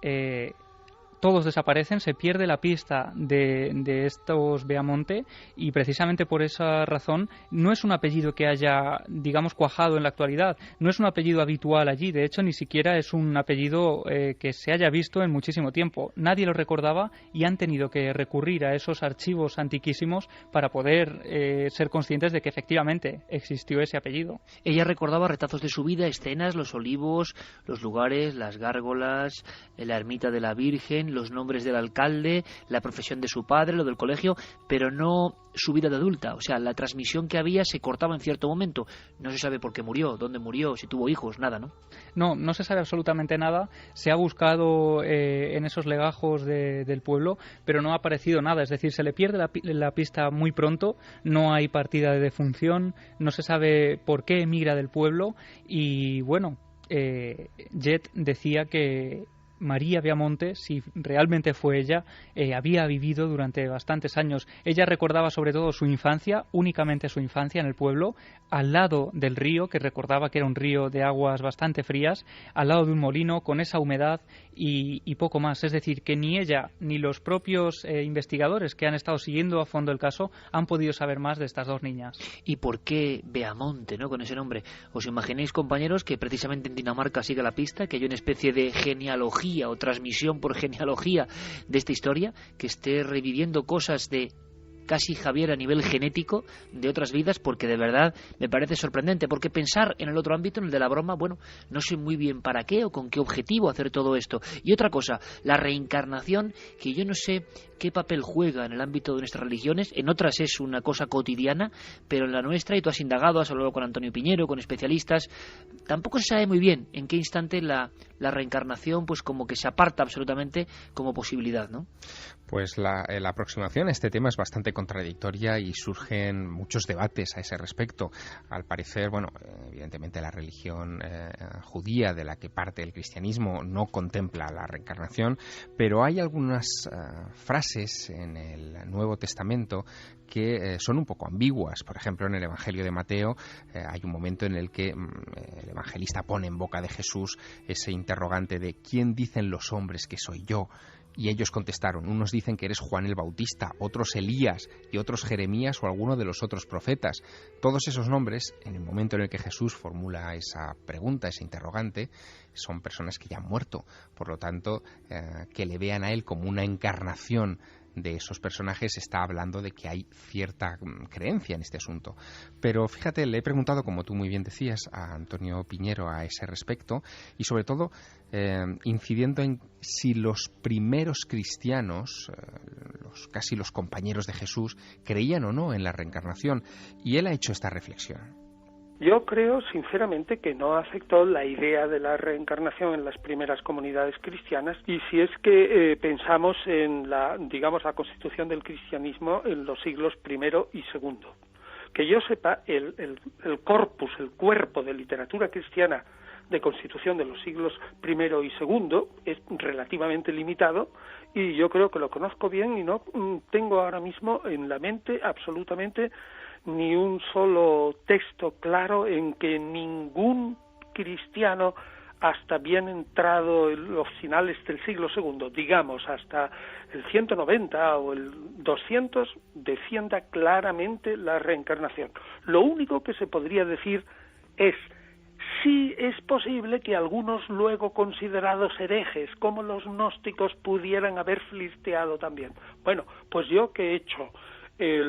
[SPEAKER 10] todos desaparecen, se pierde la pista de estos Beamonte, y precisamente por esa razón no es un apellido que haya, digamos, cuajado en la actualidad, no es un apellido habitual allí, de hecho ni siquiera es un apellido que se haya visto en muchísimo tiempo. Nadie lo recordaba y han tenido que recurrir a esos archivos antiquísimos para poder ser conscientes de que efectivamente existió ese apellido.
[SPEAKER 1] Ella recordaba retazos de su vida, escenas, los olivos, los lugares, las gárgolas, la ermita de la Virgen, bien los nombres del alcalde, la profesión de su padre, lo del colegio, pero no su vida de adulta. O sea, la transmisión que había se cortaba en cierto momento. No se sabe por qué murió, dónde murió, si tuvo hijos, nada, ¿no?
[SPEAKER 10] No se sabe absolutamente nada. Se ha buscado en esos legajos del pueblo, pero no ha aparecido nada. Es decir, se le pierde la pista muy pronto, no hay partida de defunción, no se sabe por qué emigra del pueblo y, bueno, Jet decía que María Viamonte, si realmente fue ella, había vivido durante bastantes años. Ella recordaba sobre todo su infancia, únicamente su infancia en el pueblo, al lado del río, que recordaba que era un río de aguas bastante frías, al lado de un molino, con esa humedad y poco más. Es decir, que ni ella ni los propios investigadores que han estado siguiendo a fondo el caso han podido saber más de estas dos niñas.
[SPEAKER 1] ¿Y por qué Beamonte, ¿no?, con ese nombre? ¿Os imagináis, compañeros, que precisamente en Dinamarca sigue la pista, que hay una especie de genealogía o transmisión por genealogía de esta historia, que esté reviviendo cosas de casi Javier a nivel genético de otras vidas? Porque de verdad me parece sorprendente, porque pensar en el otro ámbito, en el de la broma, bueno, no sé muy bien para qué o con qué objetivo hacer todo esto. Y otra cosa, la reencarnación, que yo no sé qué papel juega en el ámbito de nuestras religiones. En otras es una cosa cotidiana, pero en la nuestra, y tú has indagado, has hablado con Antonio Piñero, con especialistas, tampoco se sabe muy bien en qué instante la reencarnación pues como que se aparta absolutamente como posibilidad, ¿no?
[SPEAKER 4] Pues la aproximación a este tema es bastante contradictoria y surgen muchos debates a ese respecto. Al parecer, bueno, evidentemente la religión judía de la que parte el cristianismo no contempla la reencarnación, pero hay algunas frases en el Nuevo Testamento que son un poco ambiguas. Por ejemplo, en el Evangelio de Mateo hay un momento en el que el evangelista pone en boca de Jesús ese interrogante de ¿quién dicen los hombres que soy yo? Y ellos contestaron, unos dicen que eres Juan el Bautista, otros Elías y otros Jeremías o alguno de los otros profetas. Todos esos nombres, en el momento en el que Jesús formula esa pregunta, ese interrogante, son personas que ya han muerto. Por lo tanto, que le vean a él como una encarnación de esos personajes está hablando de que hay cierta creencia en este asunto. Pero fíjate, le he preguntado, como tú muy bien decías, a Antonio Piñero a ese respecto y sobre todo incidiendo en si los primeros cristianos, casi los compañeros de Jesús, creían o no en la reencarnación, y él ha hecho esta reflexión.
[SPEAKER 14] Yo creo, sinceramente, que no afectó la idea de la reencarnación en las primeras comunidades cristianas, y si es que pensamos en la constitución del cristianismo en los siglos I y II. Que yo sepa, el corpus, el cuerpo de literatura cristiana de constitución de los siglos I y II es relativamente limitado, y yo creo que lo conozco bien y no tengo ahora mismo en la mente absolutamente ni un solo texto claro en que ningún cristiano hasta bien entrado en los finales del siglo II, digamos hasta el 190 o el 200, defienda claramente la reencarnación. Lo único que se podría decir es sí es posible que algunos luego considerados herejes, como los gnósticos, pudieran haber flirteado también. Bueno, pues yo que he hecho he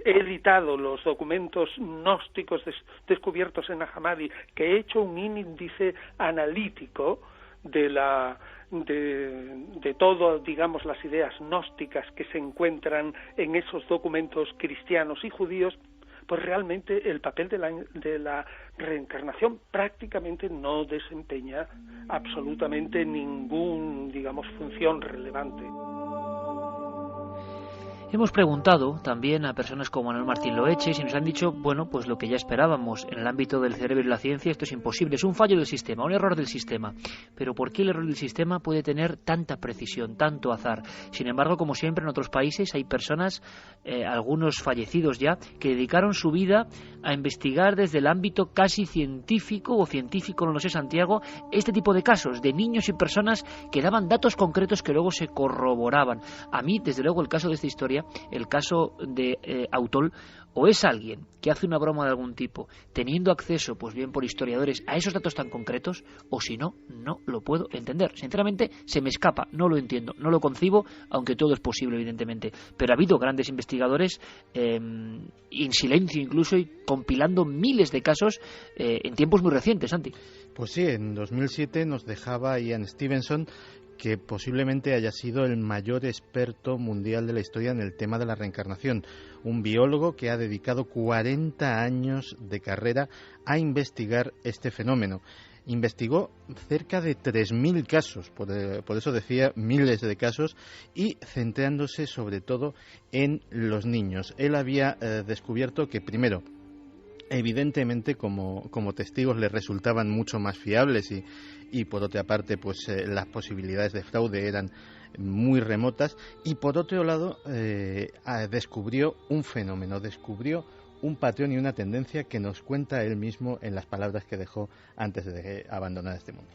[SPEAKER 14] editado los documentos gnósticos descubiertos en Ahmadi, que he hecho un índice analítico de todo, digamos, las ideas gnósticas que se encuentran en esos documentos cristianos y judíos, pues realmente el papel de la reencarnación prácticamente no desempeña absolutamente ningún, función relevante.
[SPEAKER 1] Hemos preguntado también a personas como Manuel Martín Loeches y nos han dicho, bueno, pues lo que ya esperábamos. En el ámbito del cerebro y la ciencia esto es imposible, es un fallo del sistema, un error del sistema. Pero ¿por qué el error del sistema puede tener tanta precisión, tanto azar? Sin embargo, como siempre en otros países hay personas, algunos fallecidos ya, que dedicaron su vida a investigar desde el ámbito casi científico o científico, no lo sé, Santiago, este tipo de casos de niños y personas que daban datos concretos que luego se corroboraban. A mí, desde luego, el caso de esta historia, el caso de Autol, o es alguien que hace una broma de algún tipo, teniendo acceso, pues bien por historiadores, a esos datos tan concretos, o si no, no lo puedo entender. Sinceramente, se me escapa, no lo entiendo, no lo concibo, aunque todo es posible, evidentemente. Pero ha habido grandes investigadores, en silencio incluso, y compilando miles de casos en tiempos muy recientes, Santi.
[SPEAKER 5] Pues sí, en 2007 nos dejaba Ian Stevenson que posiblemente haya sido el mayor experto mundial de la historia en el tema de la reencarnación. Un biólogo que ha dedicado 40 años de carrera a investigar este fenómeno. Investigó cerca de 3.000 casos, por eso decía miles de casos, y centrándose sobre todo en los niños. Él había descubierto que, primero, evidentemente como testigos le resultaban mucho más fiables y por otra parte pues las posibilidades de fraude eran muy remotas, y por otro lado descubrió un fenómeno, descubrió un patrón y una tendencia que nos cuenta él mismo en las palabras que dejó antes de abandonar este mundo.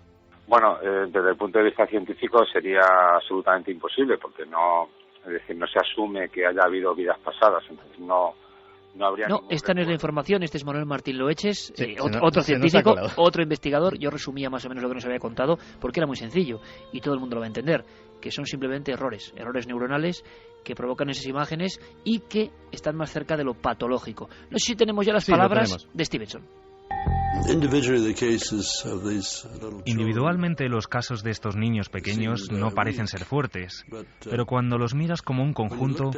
[SPEAKER 15] Bueno, desde el punto de vista científico sería absolutamente imposible, porque no se asume que haya habido vidas pasadas, entonces no habría.
[SPEAKER 1] No, esta no es la información. Este es Manuel Martín Loeches,
[SPEAKER 5] sí,
[SPEAKER 1] otro científico, otro investigador. Yo resumía más o menos lo que nos había contado, porque era muy sencillo y todo el mundo lo va a entender, que son simplemente errores neuronales que provocan esas imágenes y que están más cerca de lo patológico. No sé si tenemos ya las palabras de Stevenson.
[SPEAKER 3] Individualmente los casos de estos niños pequeños no parecen ser fuertes, pero cuando los miras como un conjunto,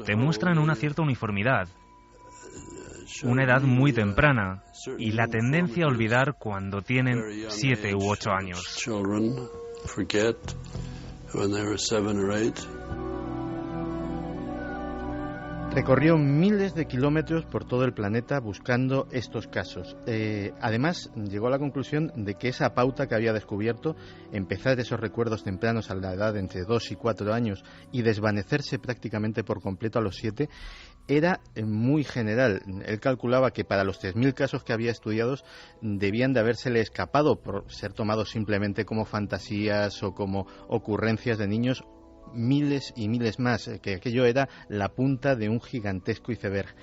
[SPEAKER 3] te muestran una cierta uniformidad, una edad muy temprana y la tendencia a olvidar cuando tienen 7 u 8 años.
[SPEAKER 5] Recorrió miles de kilómetros por todo el planeta buscando estos casos. Además, llegó a la conclusión de que esa pauta que había descubierto, empezar esos recuerdos tempranos a la edad de entre 2 y 4 años y desvanecerse prácticamente por completo a los 7, era muy general. Él calculaba que para los 3.000 casos que había estudiados debían de habérsele escapado por ser tomados simplemente como fantasías o como ocurrencias de niños, miles y miles más, que aquello era la punta de un gigantesco iceberg.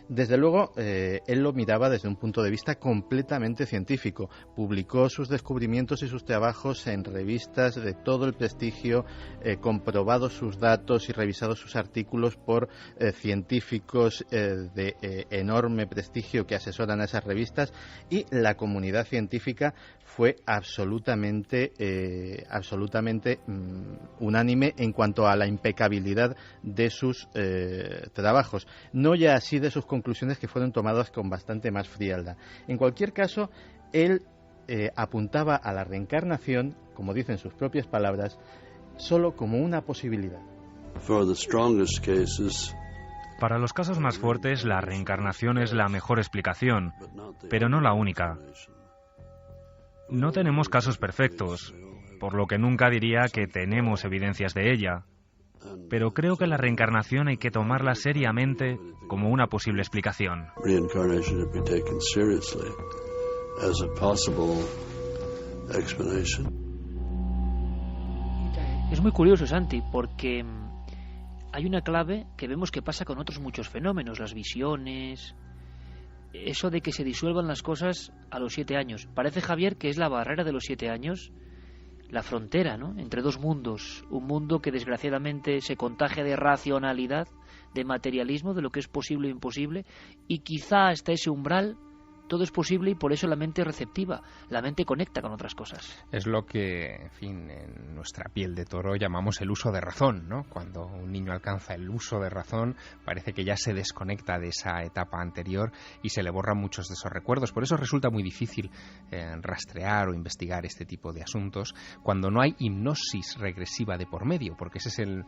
[SPEAKER 5] Desde luego, él lo miraba desde un punto de vista completamente científico. Publicó sus descubrimientos y sus trabajos en revistas de todo el prestigio, comprobado sus datos y revisado sus artículos por científicos de enorme prestigio que asesoran a esas revistas, y la comunidad científica fue absolutamente unánime en cuanto a la impecabilidad de sus trabajos. No ya así de sus conclusiones, que fueron tomadas con bastante más frialdad. En cualquier caso, él apuntaba a la reencarnación, como dicen sus propias palabras, solo como una posibilidad.
[SPEAKER 3] Para los casos más fuertes, la reencarnación es la mejor explicación, pero no la única. No tenemos casos perfectos, por lo que nunca diría que tenemos evidencias de ella. Pero creo que la reencarnación hay que tomarla seriamente como una posible explicación.
[SPEAKER 1] Es muy curioso, Santi, porque hay una clave que vemos que pasa con otros muchos fenómenos, las visiones, eso de que se disuelvan las cosas a los 7 años. Parece, Javier, que es la barrera de los 7 años, la frontera, ¿no?, entre dos mundos, un mundo que desgraciadamente se contagia de racionalidad, de materialismo, de lo que es posible e imposible, y quizá hasta ese umbral todo es posible y por eso la mente es receptiva, la mente conecta con otras cosas.
[SPEAKER 4] Es lo que, en fin, en nuestra piel de toro llamamos el uso de razón, ¿no? Cuando un niño alcanza el uso de razón, parece que ya se desconecta de esa etapa anterior y se le borran muchos de esos recuerdos. Por eso resulta muy difícil rastrear o investigar este tipo de asuntos cuando no hay hipnosis regresiva de por medio, porque ese es el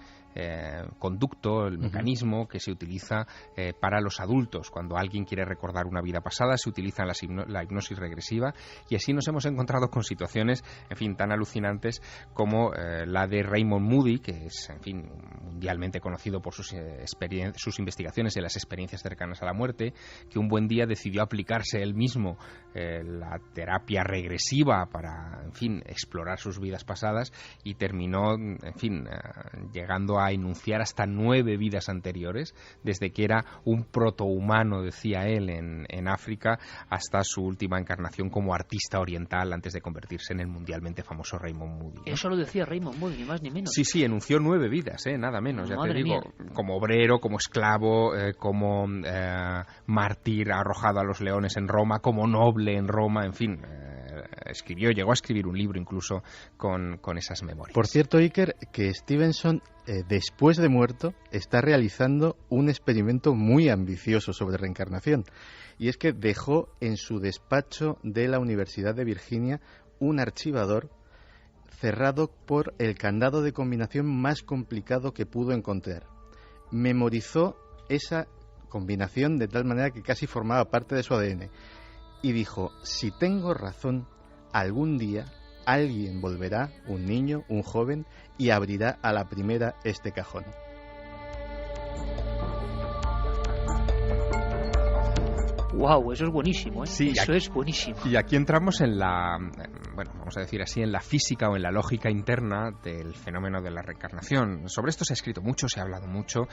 [SPEAKER 4] conducto, el mecanismo que se utiliza para los adultos. Cuando alguien quiere recordar una vida pasada, se utiliza la hipnosis regresiva, y así nos hemos encontrado con situaciones, en fin, tan alucinantes como la de Raymond Moody, que es, en fin, mundialmente conocido por sus investigaciones en las experiencias cercanas a la muerte, que un buen día decidió aplicarse él mismo la terapia regresiva para, en fin, explorar sus vidas pasadas, y terminó, en fin, llegando a enunciar hasta 9 vidas anteriores, desde que era un protohumano, decía él, en África, hasta su última encarnación como artista oriental antes de convertirse en el mundialmente famoso Raymond Moody, ¿no?
[SPEAKER 1] Eso lo decía Raymond Moody, ni más ni menos.
[SPEAKER 4] Sí, enunció 9 vidas, nada menos, ya
[SPEAKER 1] Madre
[SPEAKER 4] te digo,
[SPEAKER 1] mía.
[SPEAKER 4] como obrero, como esclavo, como mártir arrojado a los leones en Roma, como noble en Roma, en fin, llegó a escribir un libro incluso con esas memorias.
[SPEAKER 5] Por cierto, Iker, que Stevenson, después de muerto, está realizando un experimento muy ambicioso sobre reencarnación. Y es que dejó en su despacho de la Universidad de Virginia un archivador cerrado por el candado de combinación más complicado que pudo encontrar. Memorizó esa combinación de tal manera que casi formaba parte de su ADN. Y dijo, si tengo razón, algún día alguien volverá, un niño, un joven, y abrirá a la primera este cajón.
[SPEAKER 1] Wow, eso es buenísimo, ¿eh?
[SPEAKER 4] Sí,
[SPEAKER 1] eso es buenísimo.
[SPEAKER 4] Y aquí entramos en la, vamos a decir así, en la física o en la lógica interna del fenómeno de la reencarnación. Sobre esto se ha escrito mucho, se ha hablado mucho,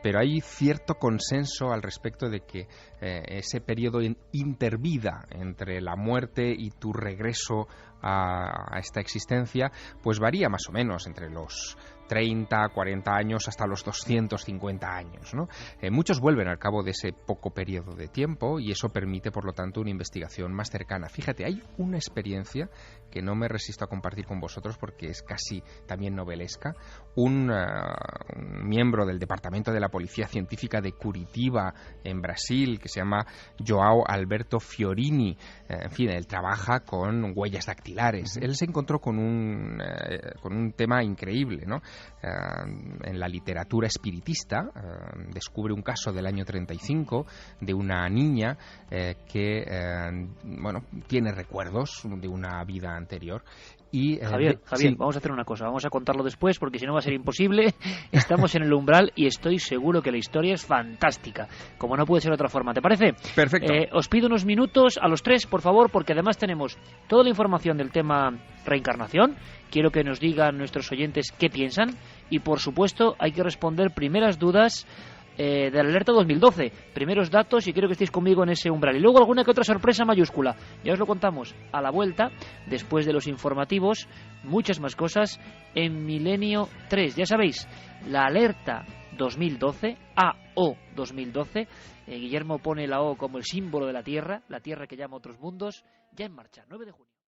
[SPEAKER 4] pero hay cierto consenso al respecto de que ese periodo intervida entre la muerte y tu regreso a esta existencia, pues varía más o menos entre los 30, 40 años hasta los 250 años, ¿no? Muchos vuelven al cabo de ese poco periodo de tiempo y eso permite, por lo tanto, una investigación más cercana. Fíjate, hay una experiencia que no me resisto a compartir con vosotros porque es casi también novelesca. Un miembro del Departamento de la Policía Científica de Curitiba, en Brasil, que se llama João Alberto Fiorini, en fin, él trabaja con huellas dactilares. Él se encontró con un tema increíble, ¿no? En la literatura espiritista descubre un caso del año 35 de una niña que tiene recuerdos de una vida anterior. Y,
[SPEAKER 1] Javier,
[SPEAKER 4] sí.
[SPEAKER 1] Vamos a hacer una cosa, vamos a contarlo después porque si no va a ser imposible. Estamos en el umbral y estoy seguro que la historia es fantástica, como no puede ser de otra forma. ¿Te parece?
[SPEAKER 4] Perfecto.
[SPEAKER 1] Os pido unos minutos a los tres, por favor, porque además tenemos toda la información del tema reencarnación. Quiero que nos digan nuestros oyentes qué piensan y, por supuesto, hay que responder primeras dudas de la alerta 2012, primeros datos, y quiero que estéis conmigo en ese umbral. Y luego alguna que otra sorpresa mayúscula. Ya os lo contamos a la vuelta, después de los informativos, muchas más cosas en Milenio 3. Ya sabéis, la alerta 2012, AO 2012. Guillermo pone la O como el símbolo de la Tierra que llama a otros mundos, ya en marcha, 9 de junio.